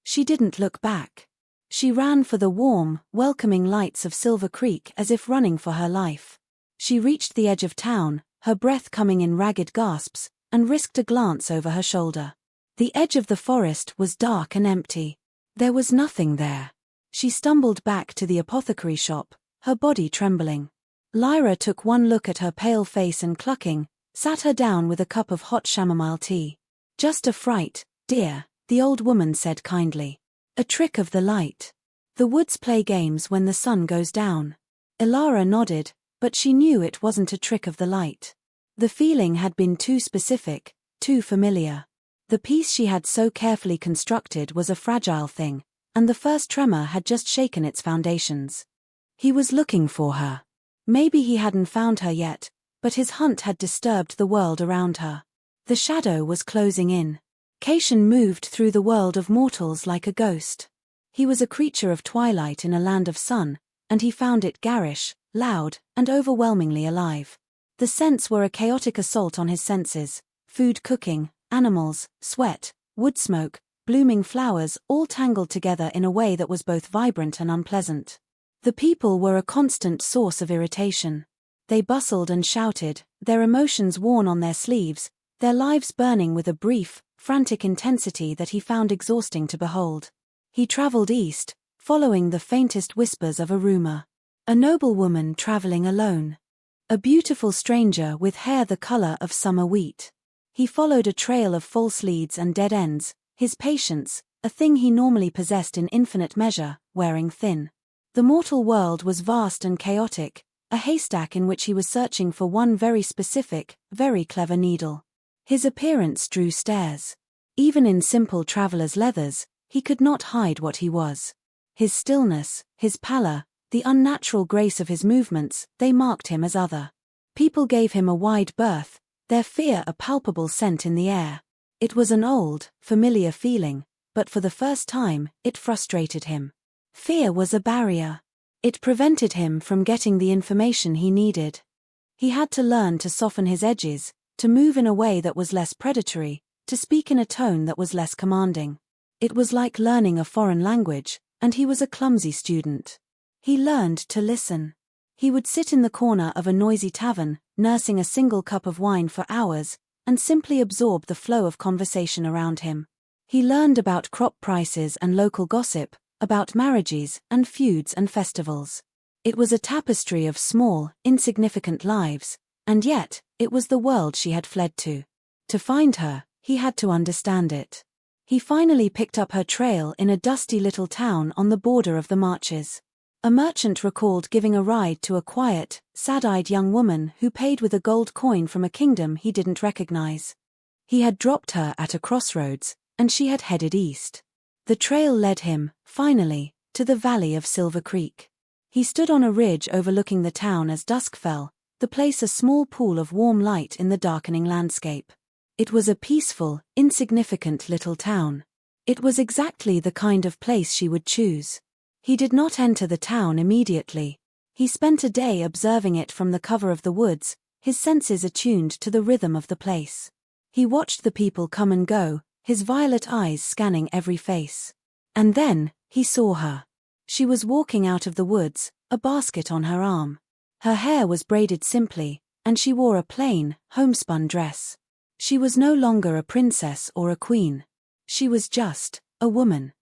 She didn't look back. She ran for the warm, welcoming lights of Silver Creek as if running for her life. She reached the edge of town, her breath coming in ragged gasps, and risked a glance over her shoulder. The edge of the forest was dark and empty. There was nothing there. She stumbled back to the apothecary shop, her body trembling. Lyra took one look at her pale face and clucking, sat her down with a cup of hot chamomile tea. "Just a fright, dear," the old woman said kindly. "A trick of the light. The woods play games when the sun goes down." Ilara nodded, but she knew it wasn't a trick of the light. The feeling had been too specific, too familiar. The peace she had so carefully constructed was a fragile thing, and the first tremor had just shaken its foundations. He was looking for her. Maybe he hadn't found her yet, but his hunt had disturbed the world around her. The shadow was closing in. Cation moved through the world of mortals like a ghost. He was a creature of twilight in a land of sun, and he found it garish, loud, and overwhelmingly alive. The scents were a chaotic assault on his senses: food cooking, animals, sweat, wood smoke, blooming flowers, all tangled together in a way that was both vibrant and unpleasant. The people were a constant source of irritation. They bustled and shouted, their emotions worn on their sleeves, their lives burning with a brief, frantic intensity that he found exhausting to behold. He traveled east, following the faintest whispers of a rumor. A noblewoman traveling alone. A beautiful stranger with hair the color of summer wheat. He followed a trail of false leads and dead ends, his patience, a thing he normally possessed in infinite measure, wearing thin. The mortal world was vast and chaotic, a haystack in which he was searching for one very specific, very clever needle. His appearance drew stares. Even in simple traveler's leathers, he could not hide what he was. His stillness, his pallor, the unnatural grace of his movements, they marked him as other. People gave him a wide berth, their fear a palpable scent in the air. It was an old, familiar feeling, but for the first time, it frustrated him. Fear was a barrier. It prevented him from getting the information he needed. He had to learn to soften his edges, to move in a way that was less predatory, to speak in a tone that was less commanding. It was like learning a foreign language, and he was a clumsy student. He learned to listen. He would sit in the corner of a noisy tavern, nursing a single cup of wine for hours, and simply absorb the flow of conversation around him. He learned about crop prices and local gossip, about marriages and feuds and festivals. It was a tapestry of small, insignificant lives, and yet, it was the world she had fled to. To find her, he had to understand it. He finally picked up her trail in a dusty little town on the border of the marches. A merchant recalled giving a ride to a quiet, sad-eyed young woman who paid with a gold coin from a kingdom he didn't recognize. He had dropped her at a crossroads, and she had headed east. The trail led him, finally, to the valley of Silver Creek. He stood on a ridge overlooking the town as dusk fell, the place a small pool of warm light in the darkening landscape. It was a peaceful, insignificant little town. It was exactly the kind of place she would choose. He did not enter the town immediately. He spent a day observing it from the cover of the woods, his senses attuned to the rhythm of the place. He watched the people come and go, his violet eyes scanning every face. And then, he saw her. She was walking out of the woods, a basket on her arm. Her hair was braided simply, and she wore a plain, homespun dress. She was no longer a princess or a queen. She was just a woman.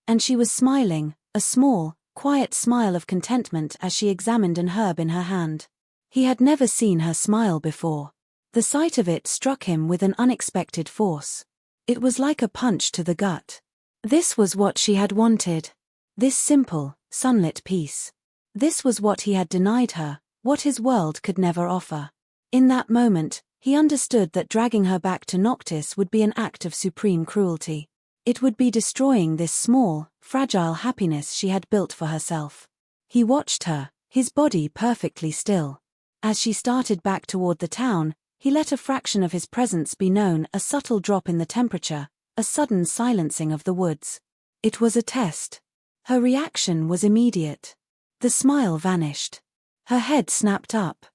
And she was smiling, a small, quiet smile of contentment as she examined an herb in her hand. He had never seen her smile before. The sight of it struck him with an unexpected force. It was like a punch to the gut. This was what she had wanted. This simple, sunlit peace. This was what he had denied her, what his world could never offer. In that moment, he understood that dragging her back to Noctis would be an act of supreme cruelty. It would be destroying this small, fragile happiness she had built for herself. He watched her, his body perfectly still. As she started back toward the town, he let a fraction of his presence be known, a subtle drop in the temperature, a sudden silencing of the woods. It was a test. Her reaction was immediate. The smile vanished. Her head snapped up.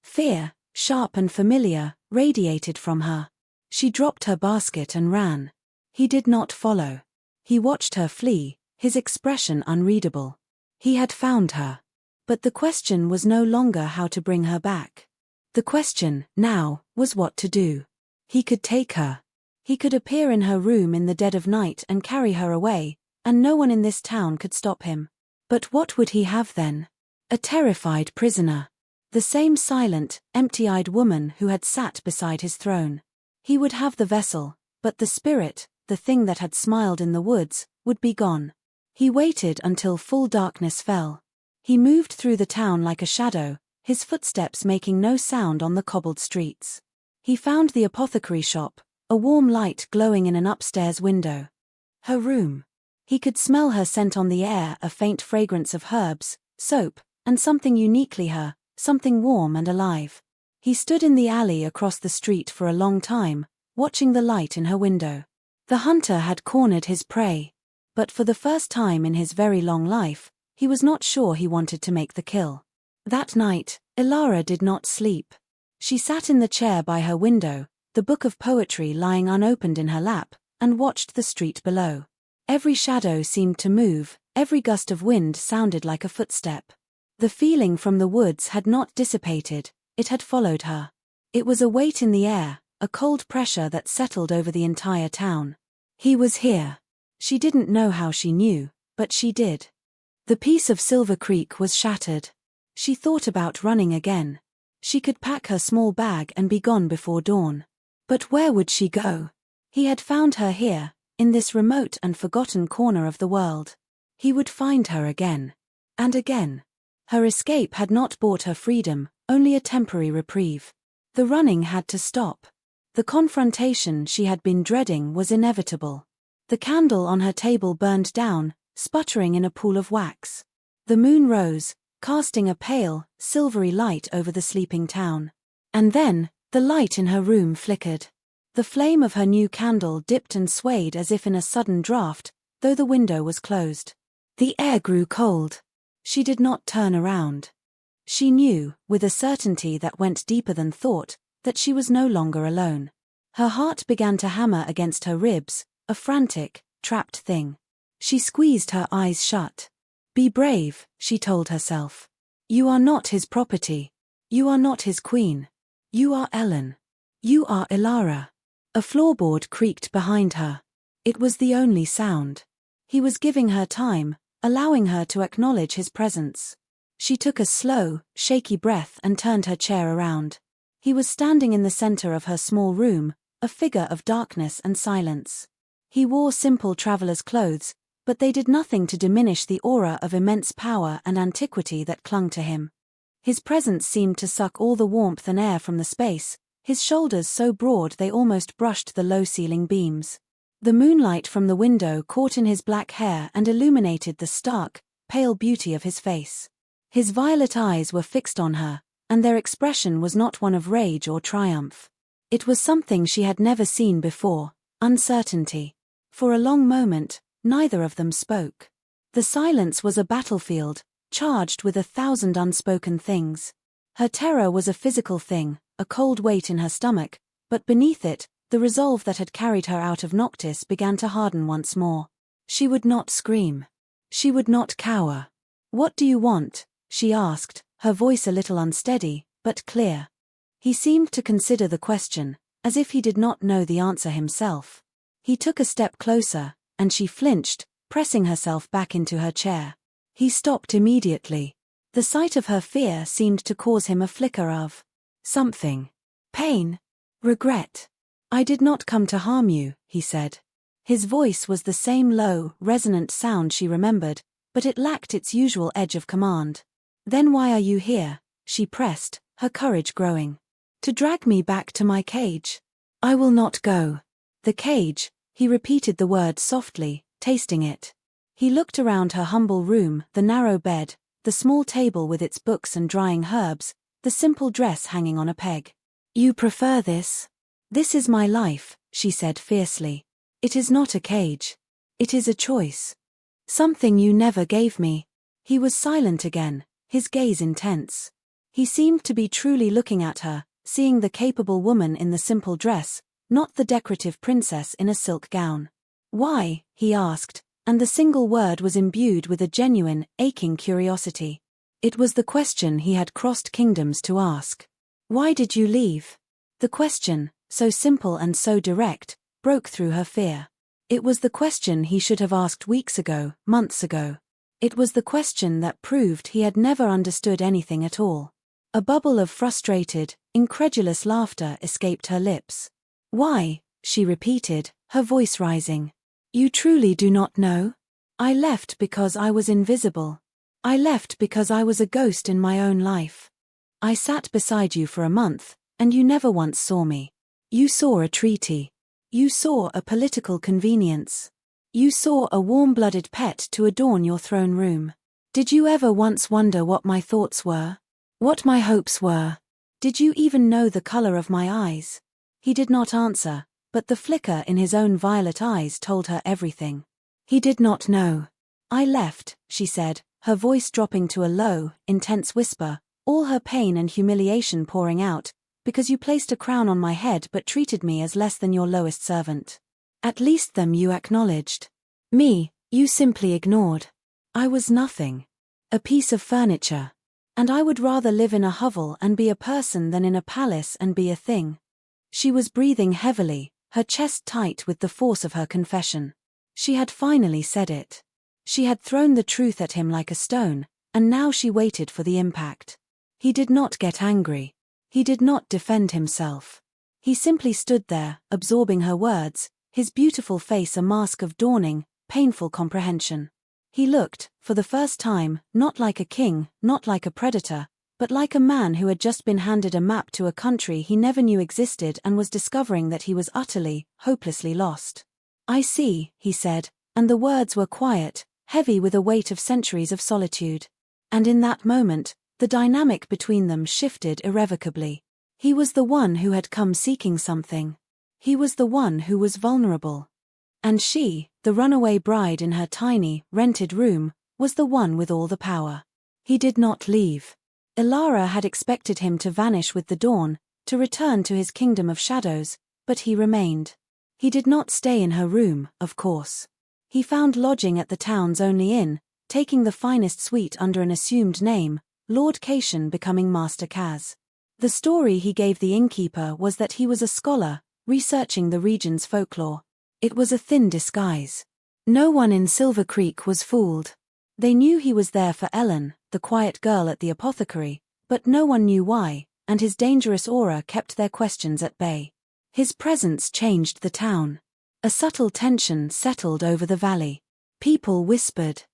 Fear, sharp and familiar, radiated from her. She dropped her basket and ran. He did not follow. He watched her flee, his expression unreadable. He had found her. But the question was no longer how to bring her back. The question, now, was what to do. He could take her. He could appear in her room in the dead of night and carry her away, and no one in this town could stop him. But what would he have then? A terrified prisoner. The same silent, empty-eyed woman who had sat beside his throne. He would have the vessel, but the spirit, the thing that had smiled in the woods, would be gone. He waited until full darkness fell. He moved through the town like a shadow, his footsteps making no sound on the cobbled streets. He found the apothecary shop, a warm light glowing in an upstairs window. Her room. He could smell her scent on the air, a faint fragrance of herbs, soap, and something uniquely her, something warm and alive. He stood in the alley across the street for a long time, watching the light in her window. The hunter had cornered his prey. But for the first time in his very long life, he was not sure he wanted to make the kill. That night, Ilara did not sleep. She sat in the chair by her window, the book of poetry lying unopened in her lap, and watched the street below. Every shadow seemed to move, every gust of wind sounded like a footstep. The feeling from the woods had not dissipated, it had followed her. It was a weight in the air, a cold pressure that settled over the entire town. He was here. She didn't know how she knew, but she did. The peace of Silver Creek was shattered. She thought about running again. She could pack her small bag and be gone before dawn. But where would she go? He had found her here, in this remote and forgotten corner of the world. He would find her again. And again. Her escape had not bought her freedom, only a temporary reprieve. The running had to stop. The confrontation she had been dreading was inevitable. The candle on her table burned down, sputtering in a pool of wax. The moon rose, casting a pale, silvery light over the sleeping town. And then, the light in her room flickered. The flame of her new candle dipped and swayed as if in a sudden draught, though the window was closed. The air grew cold. She did not turn around. She knew, with a certainty that went deeper than thought, that she was no longer alone. Her heart began to hammer against her ribs, a frantic, trapped thing. She squeezed her eyes shut. Be brave, she told herself. You are not his property. You are not his queen. You are Ellen. You are Ilara. A floorboard creaked behind her. It was the only sound. He was giving her time, allowing her to acknowledge his presence. She took a slow, shaky breath and turned her chair around. He was standing in the center of her small room, a figure of darkness and silence. He wore simple traveler's clothes, but they did nothing to diminish the aura of immense power and antiquity that clung to him. His presence seemed to suck all the warmth and air from the space, his shoulders so broad they almost brushed the low-ceiling beams. The moonlight from the window caught in his black hair and illuminated the stark, pale beauty of his face. His violet eyes were fixed on her, and their expression was not one of rage or triumph. It was something she had never seen before, uncertainty. For a long moment, neither of them spoke. The silence was a battlefield, charged with 1,000 unspoken things. Her terror was a physical thing, a cold weight in her stomach, but beneath it, the resolve that had carried her out of Noctis began to harden once more. She would not scream. She would not cower. "What do you want?" she asked, her voice a little unsteady, but clear. He seemed to consider the question, as if he did not know the answer himself. He took a step closer, and she flinched, pressing herself back into her chair. He stopped immediately. The sight of her fear seemed to cause him a flicker of something. Pain. Regret. "I did not come to harm you," he said. His voice was the same low, resonant sound she remembered, but it lacked its usual edge of command. "Then why are you here?" she pressed, her courage growing. "To drag me back to my cage. I will not go." The cage, he repeated the word softly, tasting it. He looked around her humble room, the narrow bed, the small table with its books and drying herbs, the simple dress hanging on a peg. "You prefer this? This is my life," she said fiercely. "It is not a cage. It is a choice. Something you never gave me." He was silent again, his gaze intense. He seemed to be truly looking at her, seeing the capable woman in the simple dress, not the decorative princess in a silk gown. "Why?" he asked, and the single word was imbued with a genuine, aching curiosity. It was the question he had crossed kingdoms to ask. "Why did you leave?" The question, so simple and so direct, broke through her fear. It was the question he should have asked weeks ago, months ago. It was the question that proved he had never understood anything at all. A bubble of frustrated, incredulous laughter escaped her lips. "Why?" she repeated, her voice rising. "You truly do not know? I left because I was invisible. I left because I was a ghost in my own life. I sat beside you for a month, and you never once saw me. You saw a treaty. You saw a political convenience. You saw a warm-blooded pet to adorn your throne room. Did you ever once wonder what my thoughts were? What my hopes were? Did you even know the color of my eyes?" He did not answer, but the flicker in his own violet eyes told her everything. He did not know. "I left," she said, her voice dropping to a low, intense whisper, all her pain and humiliation pouring out, "because you placed a crown on my head but treated me as less than your lowest servant. At least them you acknowledged. Me, you simply ignored. I was nothing. A piece of furniture. And I would rather live in a hovel and be a person than in a palace and be a thing." She was breathing heavily, her chest tight with the force of her confession. She had finally said it. She had thrown the truth at him like a stone, and now she waited for the impact. He did not get angry. He did not defend himself. He simply stood there, absorbing her words, his beautiful face a mask of dawning, painful comprehension. He looked, for the first time, not like a king, not like a predator, but like a man who had just been handed a map to a country he never knew existed and was discovering that he was utterly, hopelessly lost. "I see," he said, and the words were quiet, heavy with a weight of centuries of solitude. And in that moment, the dynamic between them shifted irrevocably. He was the one who had come seeking something. He was the one who was vulnerable. And she, the runaway bride in her tiny, rented room, was the one with all the power. He did not leave. Ilara had expected him to vanish with the dawn, to return to his kingdom of shadows, but he remained. He did not stay in her room, of course. He found lodging at the town's only inn, taking the finest suite under an assumed name, Lord Cation becoming Master Kaz. The story he gave the innkeeper was that he was a scholar, researching the region's folklore. It was a thin disguise. No one in Silver Creek was fooled. They knew he was there for Ellen, the quiet girl at the apothecary, but no one knew why, and his dangerous aura kept their questions at bay. His presence changed the town. A subtle tension settled over the valley. People whispered.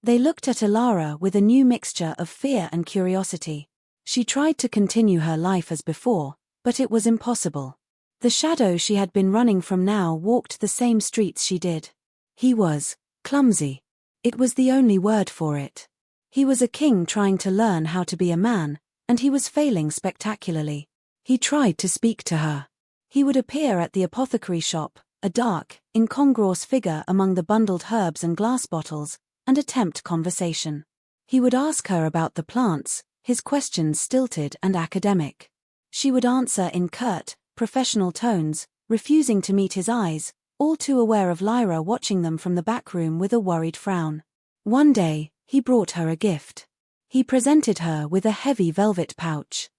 They looked at Ilara with a new mixture of fear and curiosity. She tried to continue her life as before, But it was impossible. The shadow she had been running from now walked the same streets she did. He was clumsy. It was the only word for it. He was a king trying to learn how to be a man, and he was failing spectacularly. He tried to speak to her. He would appear at the apothecary shop, a dark, incongruous figure among the bundled herbs and glass bottles, and attempt conversation. He would ask her about the plants, his questions stilted and academic. She would answer in curt, professional tones, refusing to meet his eyes, all too aware of Lyra watching them from the back room with a worried frown. One day, he brought her a gift. He presented her with a heavy velvet pouch.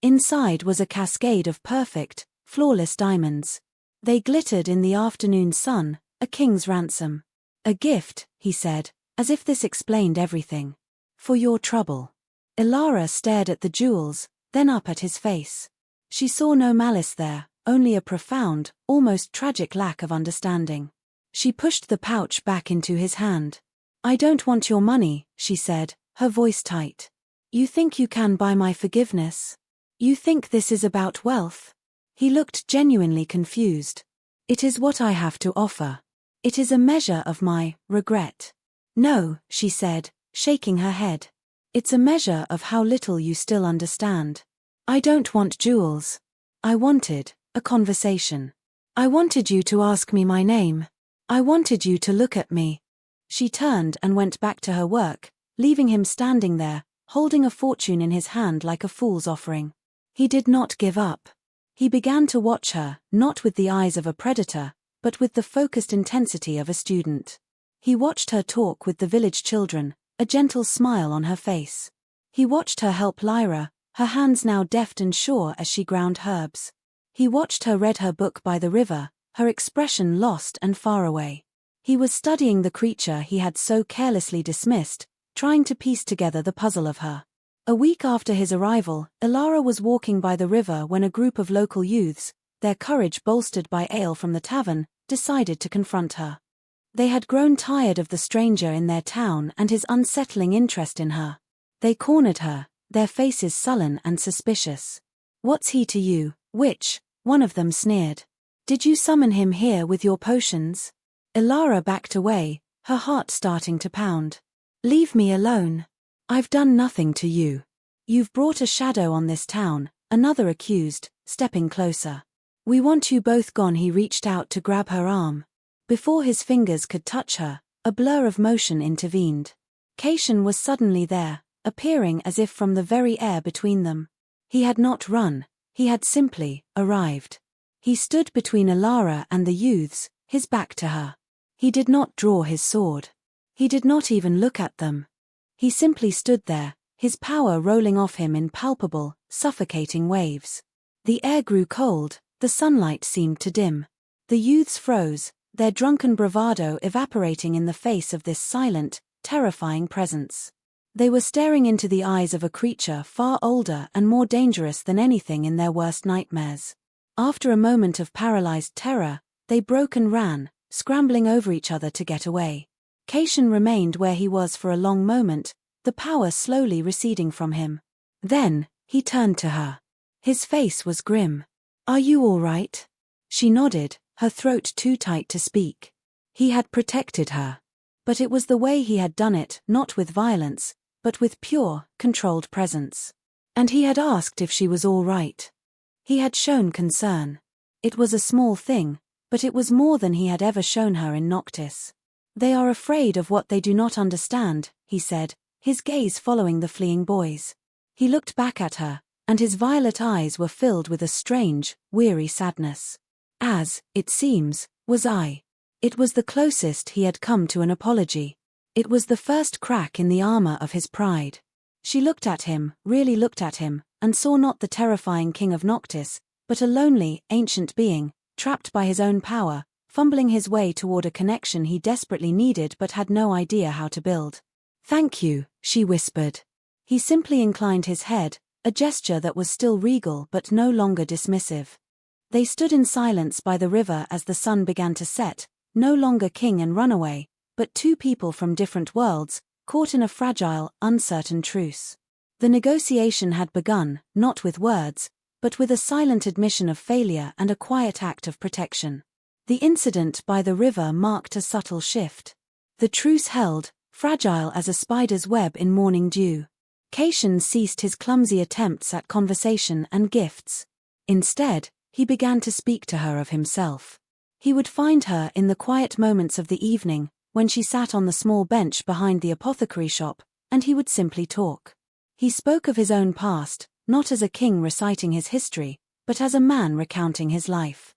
Inside was a cascade of perfect, flawless diamonds. They glittered in the afternoon sun, a king's ransom. A gift, he said, as if this explained everything. For your trouble. Ilara stared at the jewels, then up at his face. She saw no malice there, only a profound, almost tragic lack of understanding. She pushed the pouch back into his hand. I don't want your money, she said, her voice tight. You think you can buy my forgiveness? You think this is about wealth? He looked genuinely confused. It is what I have to offer. It is a measure of my regret. No, she said, shaking her head. It's a measure of how little you still understand. I don't want jewels. I wanted a conversation. I wanted you to ask me my name. I wanted you to look at me. She turned and went back to her work, leaving him standing there, holding a fortune in his hand like a fool's offering. He did not give up. He began to watch her, not with the eyes of a predator, but with the focused intensity of a student. He watched her talk with the village children, a gentle smile on her face. He watched her help Lyra, her hands now deft and sure as she ground herbs. He watched her read her book by the river, her expression lost and far away. He was studying the creature he had so carelessly dismissed, trying to piece together the puzzle of her. A week after his arrival, Ilara was walking by the river when a group of local youths, their courage bolstered by ale from the tavern, decided to confront her. They had grown tired of the stranger in their town and his unsettling interest in her. They cornered her, their faces sullen and suspicious. What's he to you, witch? One of them sneered. Did you summon him here with your potions? Ilara backed away, her heart starting to pound. Leave me alone. I've done nothing to you. You've brought a shadow on this town, another accused, stepping closer. We want you both gone. He reached out to grab her arm. Before his fingers could touch her, a blur of motion intervened. Cation was suddenly there, appearing as if from the very air between them. He had not run, he had simply arrived. He stood between Ilara and the youths, his back to her. He did not draw his sword. He did not even look at them. He simply stood there, his power rolling off him in palpable, suffocating waves. The air grew cold, the sunlight seemed to dim. The youths froze, their drunken bravado evaporating in the face of this silent, terrifying presence. They were staring into the eyes of a creature far older and more dangerous than anything in their worst nightmares. After a moment of paralyzed terror, they broke and ran, scrambling over each other to get away. Cation remained where he was for a long moment, the power slowly receding from him. Then, he turned to her. His face was grim. Are you all right? She nodded, her throat too tight to speak. He had protected her. But it was the way he had done it, not with violence, but with pure, controlled presence. And he had asked if she was all right. He had shown concern. It was a small thing, but it was more than he had ever shown her in Noctis. They are afraid of what they do not understand, he said, his gaze following the fleeing boys. He looked back at her, and his violet eyes were filled with a strange, weary sadness. As, it seems, was I. It was the closest he had come to an apology. It was the first crack in the armor of his pride. She looked at him, really looked at him, and saw not the terrifying king of Noctis, but a lonely, ancient being, trapped by his own power, fumbling his way toward a connection he desperately needed but had no idea how to build. Thank you, she whispered. He simply inclined his head, a gesture that was still regal but no longer dismissive. They stood in silence by the river as the sun began to set, no longer king and runaway, but two people from different worlds, caught in a fragile, uncertain truce. The negotiation had begun, not with words, but with a silent admission of failure and a quiet act of protection. The incident by the river marked a subtle shift. The truce held, fragile as a spider's web in morning dew. Cation ceased his clumsy attempts at conversation and gifts. Instead, he began to speak to her of himself. He would find her in the quiet moments of the evening, when she sat on the small bench behind the apothecary shop, and he would simply talk. He spoke of his own past, not as a king reciting his history, but as a man recounting his life.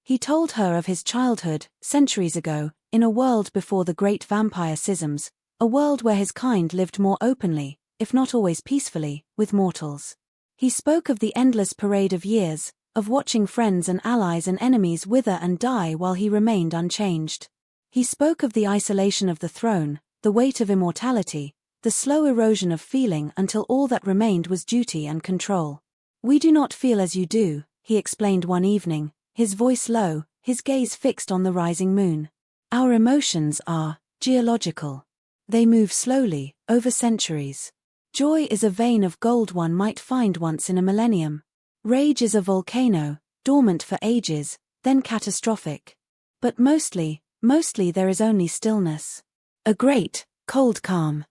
He told her of his childhood, centuries ago, in a world before the great vampire schisms, a world where his kind lived more openly, if not always peacefully, with mortals. He spoke of the endless parade of years, of watching friends and allies and enemies wither and die while he remained unchanged. He spoke of the isolation of the throne, the weight of immortality, the slow erosion of feeling until all that remained was duty and control. "We do not feel as you do," he explained one evening, his voice low, his gaze fixed on the rising moon. "Our emotions are geological. They move slowly, over centuries. Joy is a vein of gold one might find once in a millennium. Rage is a volcano, dormant for ages, then catastrophic. But mostly there is only stillness. A great, cold calm.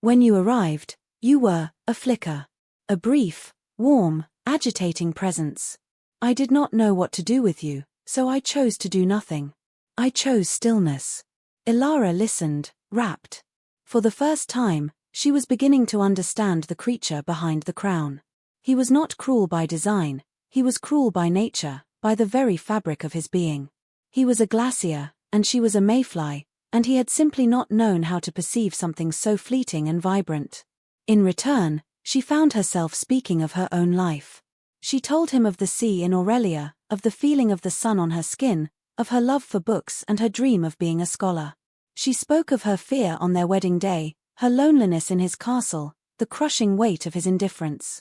When you arrived, you were a flicker. A brief, warm, agitating presence. I did not know what to do with you, so I chose to do nothing. I chose stillness." Ilara listened, rapt. For the first time, she was beginning to understand the creature behind the crown. He was not cruel by design, he was cruel by nature, by the very fabric of his being. He was a glacier, and she was a mayfly, and he had simply not known how to perceive something so fleeting and vibrant. In return, she found herself speaking of her own life. She told him of the sea in Aurelia, of the feeling of the sun on her skin, of her love for books and her dream of being a scholar. She spoke of her fear on their wedding day, her loneliness in his castle, the crushing weight of his indifference.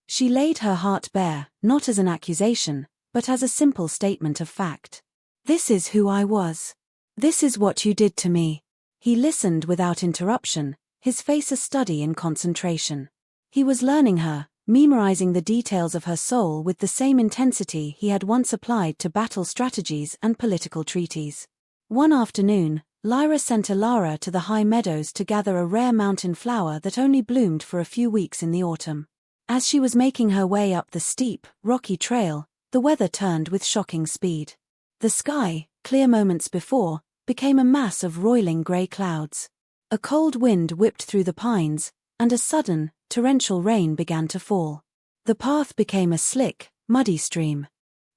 She laid her heart bare, not as an accusation, but as a simple statement of fact. "This is who I was. This is what you did to me." He listened without interruption, his face a study in concentration. He was learning her, memorizing the details of her soul with the same intensity he had once applied to battle strategies and political treaties. One afternoon, Lyra sent Ilara to the high meadows to gather a rare mountain flower that only bloomed for a few weeks in the autumn. As she was making her way up the steep, rocky trail, the weather turned with shocking speed. The sky, clear moments before, became a mass of roiling grey clouds. A cold wind whipped through the pines, and a sudden, torrential rain began to fall. The path became a slick, muddy stream.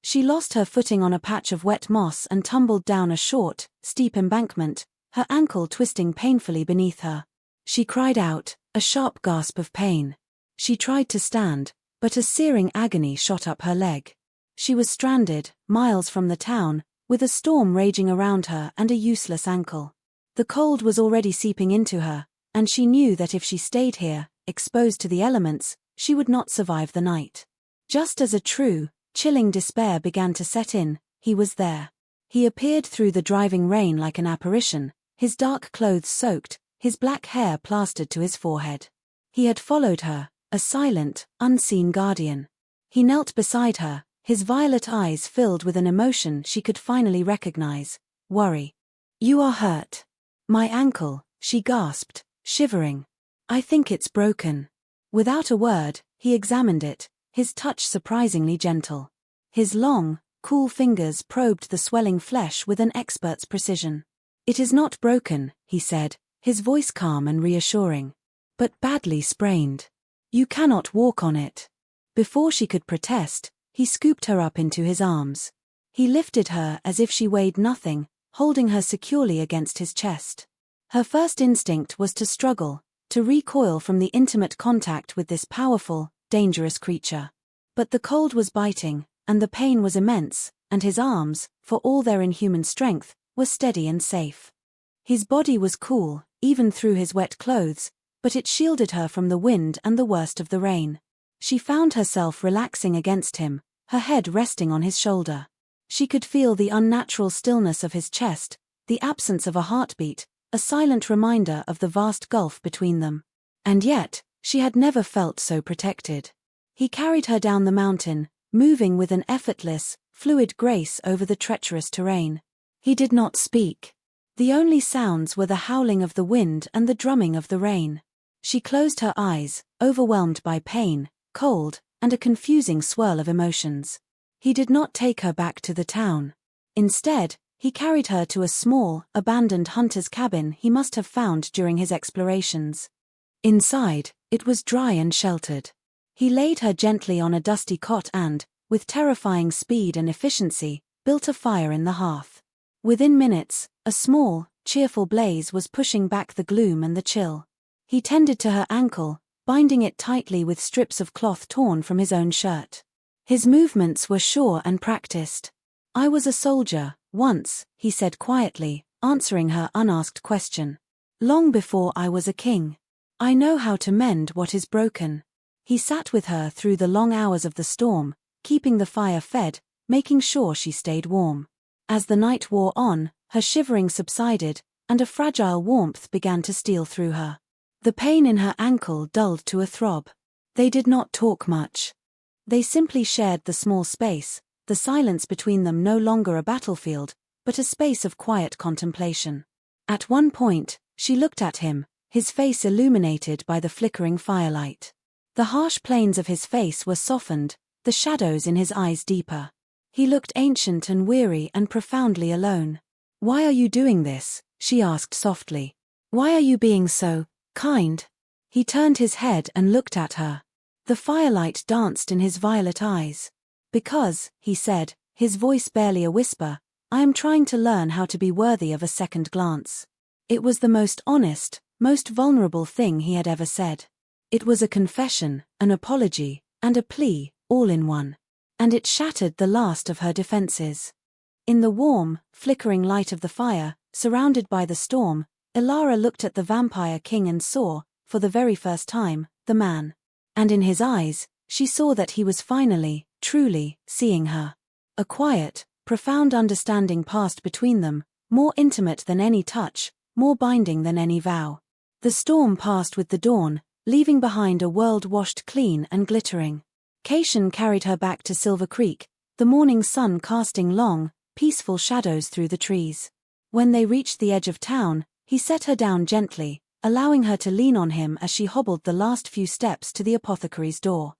She lost her footing on a patch of wet moss and tumbled down a short, steep embankment, her ankle twisting painfully beneath her. She cried out, a sharp gasp of pain. She tried to stand, but a searing agony shot up her leg. She was stranded, miles from the town, with a storm raging around her and a useless ankle. The cold was already seeping into her, and she knew that if she stayed here, exposed to the elements, she would not survive the night. Just as a true, chilling despair began to set in, he was there. He appeared through the driving rain like an apparition, his dark clothes soaked, his black hair plastered to his forehead. He had followed her, a silent, unseen guardian. He knelt beside her, his violet eyes filled with an emotion she could finally recognize: worry. "You are hurt." "My ankle," she gasped, shivering. "I think it's broken." Without a word, he examined it, his touch surprisingly gentle. His long, cool fingers probed the swelling flesh with an expert's precision. "It is not broken," he said, his voice calm and reassuring. "But badly sprained. You cannot walk on it." Before she could protest, he scooped her up into his arms. He lifted her as if she weighed nothing, holding her securely against his chest. Her first instinct was to struggle, to recoil from the intimate contact with this powerful, dangerous creature. But the cold was biting, and the pain was immense, and his arms, for all their inhuman strength, were steady and safe. His body was cool, even through his wet clothes, but it shielded her from the wind and the worst of the rain. She found herself relaxing against him, her head resting on his shoulder. She could feel the unnatural stillness of his chest, the absence of a heartbeat, a silent reminder of the vast gulf between them. And yet, she had never felt so protected. He carried her down the mountain, moving with an effortless, fluid grace over the treacherous terrain. He did not speak. The only sounds were the howling of the wind and the drumming of the rain. She closed her eyes, overwhelmed by pain, cold, and a confusing swirl of emotions. He did not take her back to the town. Instead, he carried her to a small, abandoned hunter's cabin he must have found during his explorations. Inside, it was dry and sheltered. He laid her gently on a dusty cot and, with terrifying speed and efficiency, built a fire in the hearth. Within minutes, a small, cheerful blaze was pushing back the gloom and the chill. He tended to her ankle, binding it tightly with strips of cloth torn from his own shirt. His movements were sure and practiced. "I was a soldier, once," he said quietly, answering her unasked question. "Long before I was a king. I know how to mend what is broken." He sat with her through the long hours of the storm, keeping the fire fed, making sure she stayed warm. As the night wore on, her shivering subsided, and a fragile warmth began to steal through her. The pain in her ankle dulled to a throb. They did not talk much. They simply shared the small space, the silence between them no longer a battlefield, but a space of quiet contemplation. At one point, she looked at him, his face illuminated by the flickering firelight. The harsh planes of his face were softened, the shadows in his eyes deeper. He looked ancient and weary and profoundly alone. "Why are you doing this?" she asked softly. "Why are you being so kind?" He turned his head and looked at her. The firelight danced in his violet eyes. "Because," he said, his voice barely a whisper, "I am trying to learn how to be worthy of a second glance." It was the most honest, most vulnerable thing he had ever said. It was a confession, an apology, and a plea, all in one. And it shattered the last of her defenses. In the warm, flickering light of the fire, surrounded by the storm, Ilara looked at the vampire king and saw, for the very first time, the man. And in his eyes, she saw that he was finally, truly, seeing her. A quiet, profound understanding passed between them, more intimate than any touch, more binding than any vow. The storm passed with the dawn, leaving behind a world washed clean and glittering. Cation carried her back to Silver Creek, the morning sun casting long, peaceful shadows through the trees. When they reached the edge of town, he set her down gently, allowing her to lean on him as she hobbled the last few steps to the apothecary's door.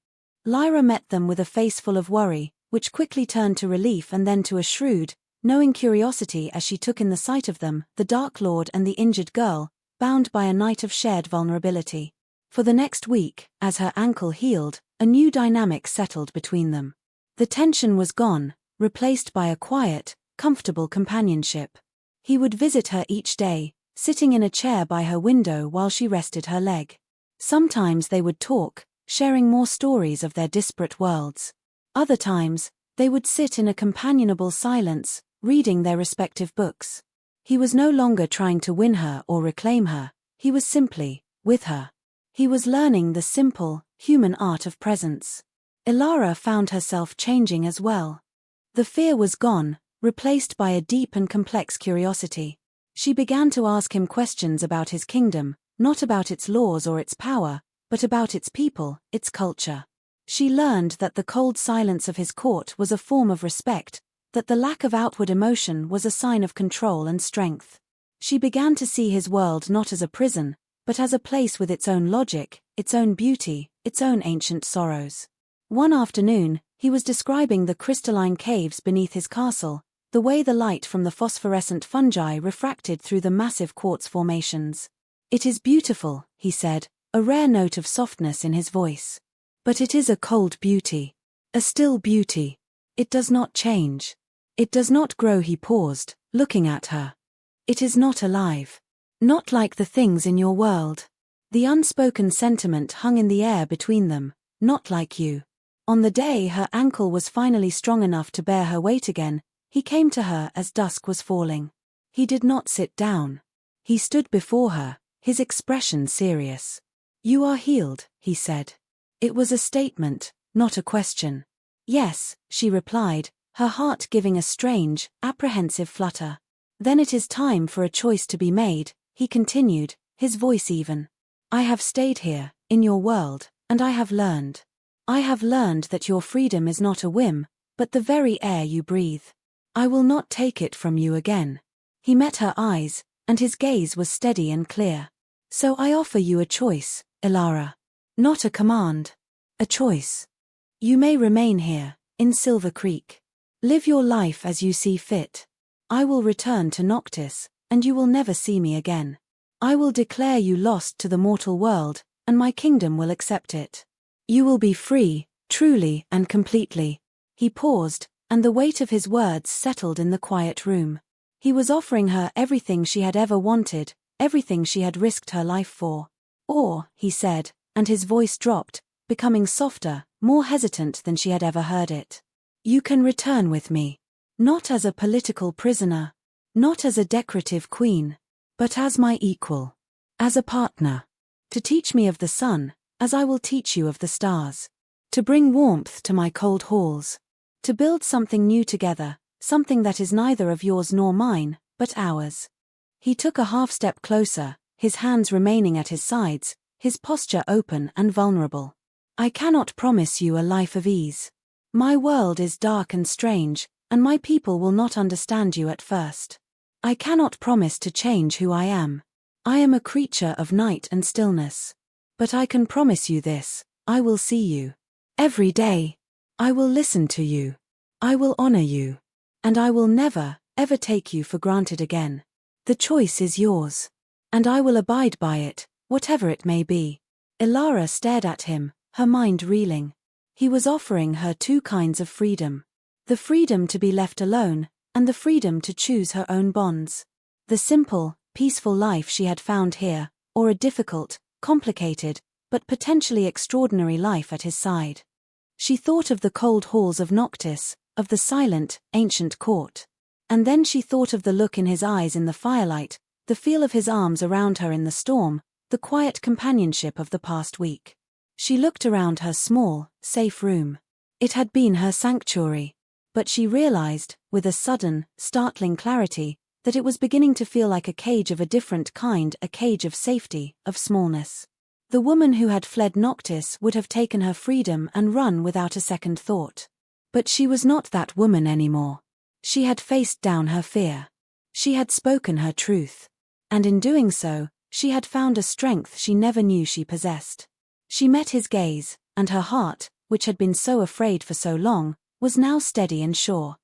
Lyra met them with a face full of worry, which quickly turned to relief and then to a shrewd, knowing curiosity as she took in the sight of them, the Dark Lord and the injured girl, bound by a night of shared vulnerability. For the next week, as her ankle healed, a new dynamic settled between them. The tension was gone, replaced by a quiet, comfortable companionship. He would visit her each day, sitting in a chair by her window while she rested her leg. Sometimes they would talk, sharing more stories of their disparate worlds. Other times, they would sit in a companionable silence, reading their respective books. He was no longer trying to win her or reclaim her, he was simply with her. He was learning the simple, human art of presence. Ilara found herself changing as well. The fear was gone, replaced by a deep and complex curiosity. She began to ask him questions about his kingdom, not about its laws or its power, but about its people, its culture. She learned that the cold silence of his court was a form of respect, that the lack of outward emotion was a sign of control and strength. She began to see his world not as a prison, but as a place with its own logic, its own beauty, its own ancient sorrows. One afternoon, he was describing the crystalline caves beneath his castle, the way the light from the phosphorescent fungi refracted through the massive quartz formations. "It is beautiful," he said, a rare note of softness in his voice. "But it is a cold beauty. A still beauty. It does not change. It does not grow." He paused, looking at her. "It is not alive. Not like the things in your world." The unspoken sentiment hung in the air between them, "Not like you." On the day her ankle was finally strong enough to bear her weight again, he came to her as dusk was falling. He did not sit down. He stood before her, his expression serious. "You are healed," he said. It was a statement, not a question. "Yes," she replied, her heart giving a strange, apprehensive flutter. "Then it is time for a choice to be made," he continued, his voice even. "I have stayed here, in your world, and I have learned. I have learned that your freedom is not a whim, but the very air you breathe. I will not take it from you again." He met her eyes, and his gaze was steady and clear. "So I offer you a choice, Ilara. Not a command. A choice. You may remain here, in Silver Creek. Live your life as you see fit. I will return to Noctis, and you will never see me again. I will declare you lost to the mortal world, and my kingdom will accept it. You will be free, truly and completely." He paused, and the weight of his words settled in the quiet room. He was offering her everything she had ever wanted, everything she had risked her life for. "Or," he said, and his voice dropped, becoming softer, more hesitant than she had ever heard it. "You can return with me. Not as a political prisoner. Not as a decorative queen. But as my equal. As a partner. To teach me of the sun, as I will teach you of the stars. To bring warmth to my cold halls. To build something new together, something that is neither of yours nor mine, but ours." He took a half-step closer, his hands remaining at his sides, his posture open and vulnerable. "I cannot promise you a life of ease. My world is dark and strange, and my people will not understand you at first. I cannot promise to change who I am. I am a creature of night and stillness. But I can promise you this: I will see you. Every day. I will listen to you. I will honor you. And I will never, ever take you for granted again. The choice is yours. And I will abide by it, whatever it may be." Ilara stared at him, her mind reeling. He was offering her two kinds of freedom. The freedom to be left alone, and the freedom to choose her own bonds. The simple, peaceful life she had found here, or a difficult, complicated, but potentially extraordinary life at his side. She thought of the cold halls of Noctis, of the silent, ancient court. And then she thought of the look in his eyes in the firelight, the feel of his arms around her in the storm, the quiet companionship of the past week. She looked around her small, safe room. It had been her sanctuary. But she realized, with a sudden, startling clarity, that it was beginning to feel like a cage of a different kind, a cage of safety, of smallness. The woman who had fled Noctis would have taken her freedom and run without a second thought. But she was not that woman anymore. She had faced down her fear. She had spoken her truth. And in doing so, she had found a strength she never knew she possessed. She met his gaze, and her heart, which had been so afraid for so long, was now steady and sure.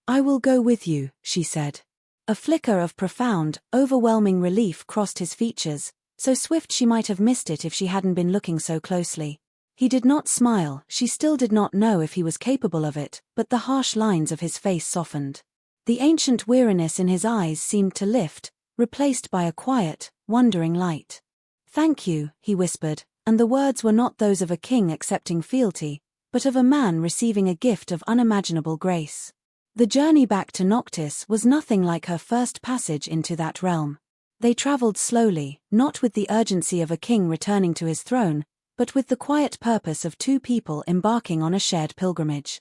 "I will go with you," she said. A flicker of profound, overwhelming relief crossed his features, so swift she might have missed it if she hadn't been looking so closely. He did not smile, she still did not know if he was capable of it, but the harsh lines of his face softened. The ancient weariness in his eyes seemed to lift, replaced by a quiet, wondering light. "Thank you," he whispered, and the words were not those of a king accepting fealty, but of a man receiving a gift of unimaginable grace. The journey back to Noctis was nothing like her first passage into that realm. They traveled slowly, not with the urgency of a king returning to his throne, but with the quiet purpose of two people embarking on a shared pilgrimage.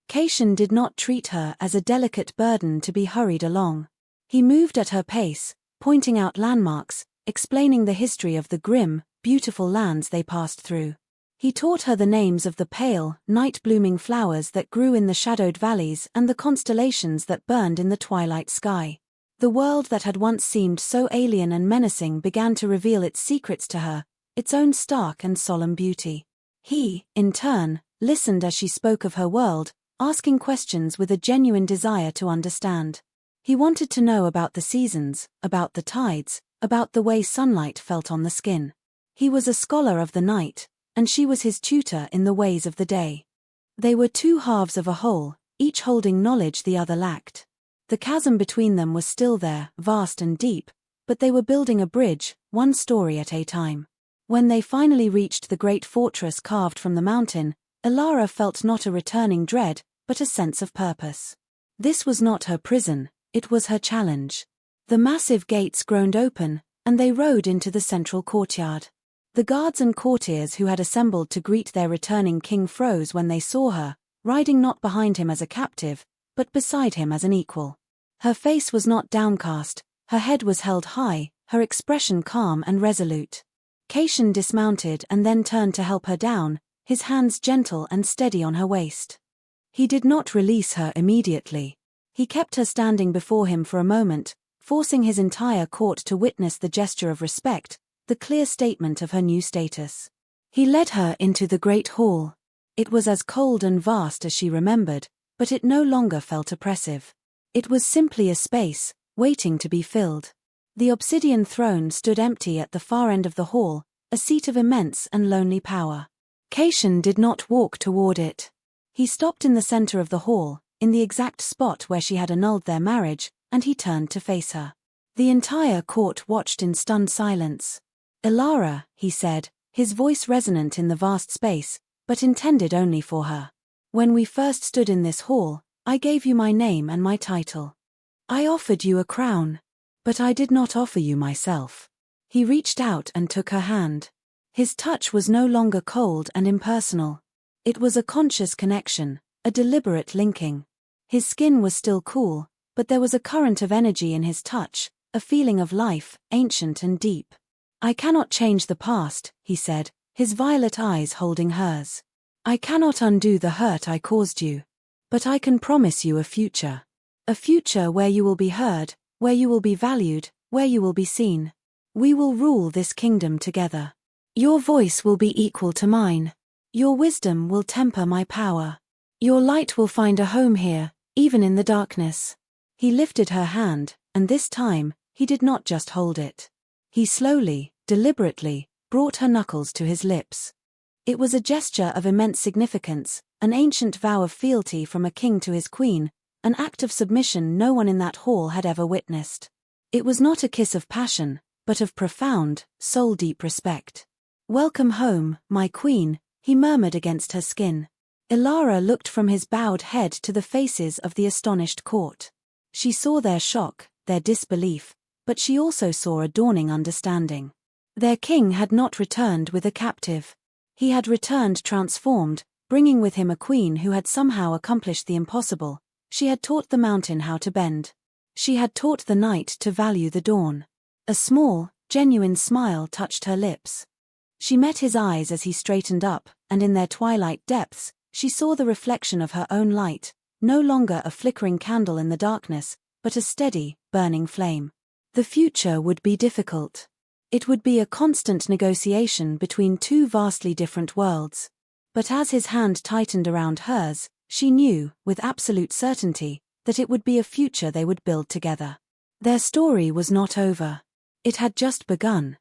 Caitian did not treat her as a delicate burden to be hurried along. He moved at her pace, pointing out landmarks, explaining the history of the grim, beautiful lands they passed through. He taught her the names of the pale, night-blooming flowers that grew in the shadowed valleys and the constellations that burned in the twilight sky. The world that had once seemed so alien and menacing began to reveal its secrets to her, its own stark and solemn beauty. He, in turn, listened as she spoke of her world, asking questions with a genuine desire to understand. He wanted to know about the seasons, about the tides, about the way sunlight felt on the skin. He was a scholar of the night, and she was his tutor in the ways of the day. They were two halves of a whole, each holding knowledge the other lacked. The chasm between them was still there, vast and deep, but they were building a bridge, one story at a time. When they finally reached the great fortress carved from the mountain, Ilara felt not a returning dread, but a sense of purpose. This was not her prison, it was her challenge. The massive gates groaned open, and they rode into the central courtyard. The guards and courtiers who had assembled to greet their returning king froze when they saw her, riding not behind him as a captive, but beside him as an equal. Her face was not downcast, her head was held high, her expression calm and resolute. Caitian dismounted and then turned to help her down, his hands gentle and steady on her waist. He did not release her immediately. He kept her standing before him for a moment, forcing his entire court to witness the gesture of respect, the clear statement of her new status. He led her into the great hall. It was as cold and vast as she remembered, but it no longer felt oppressive. It was simply a space, waiting to be filled. The obsidian throne stood empty at the far end of the hall, a seat of immense and lonely power. Caitian did not walk toward it. He stopped in the center of the hall, in the exact spot where she had annulled their marriage, and he turned to face her. The entire court watched in stunned silence. "Ilara," he said, his voice resonant in the vast space, but intended only for her. "When we first stood in this hall, I gave you my name and my title. I offered you a crown. But I did not offer you myself." He reached out and took her hand. His touch was no longer cold and impersonal. It was a conscious connection, a deliberate linking. His skin was still cool, but there was a current of energy in his touch, a feeling of life, ancient and deep. "I cannot change the past," he said, his violet eyes holding hers. "I cannot undo the hurt I caused you. But I can promise you a future. A future where you will be heard, where you will be valued, where you will be seen. We will rule this kingdom together. Your voice will be equal to mine. Your wisdom will temper my power. Your light will find a home here, even in the darkness." He lifted her hand, and this time, he did not just hold it. He slowly, deliberately, brought her knuckles to his lips. It was a gesture of immense significance, an ancient vow of fealty from a king to his queen, an act of submission no one in that hall had ever witnessed. It was not a kiss of passion, but of profound, soul-deep respect. "Welcome home, my queen," he murmured against her skin. Ilara looked from his bowed head to the faces of the astonished court. She saw their shock, their disbelief, but she also saw a dawning understanding. Their king had not returned with a captive. He had returned transformed, bringing with him a queen who had somehow accomplished the impossible. She had taught the mountain how to bend. She had taught the night to value the dawn. A small, genuine smile touched her lips. She met his eyes as he straightened up, and in their twilight depths, she saw the reflection of her own light, no longer a flickering candle in the darkness, but a steady, burning flame. The future would be difficult. It would be a constant negotiation between two vastly different worlds. But as his hand tightened around hers, she knew, with absolute certainty, that it would be a future they would build together. Their story was not over. It had just begun,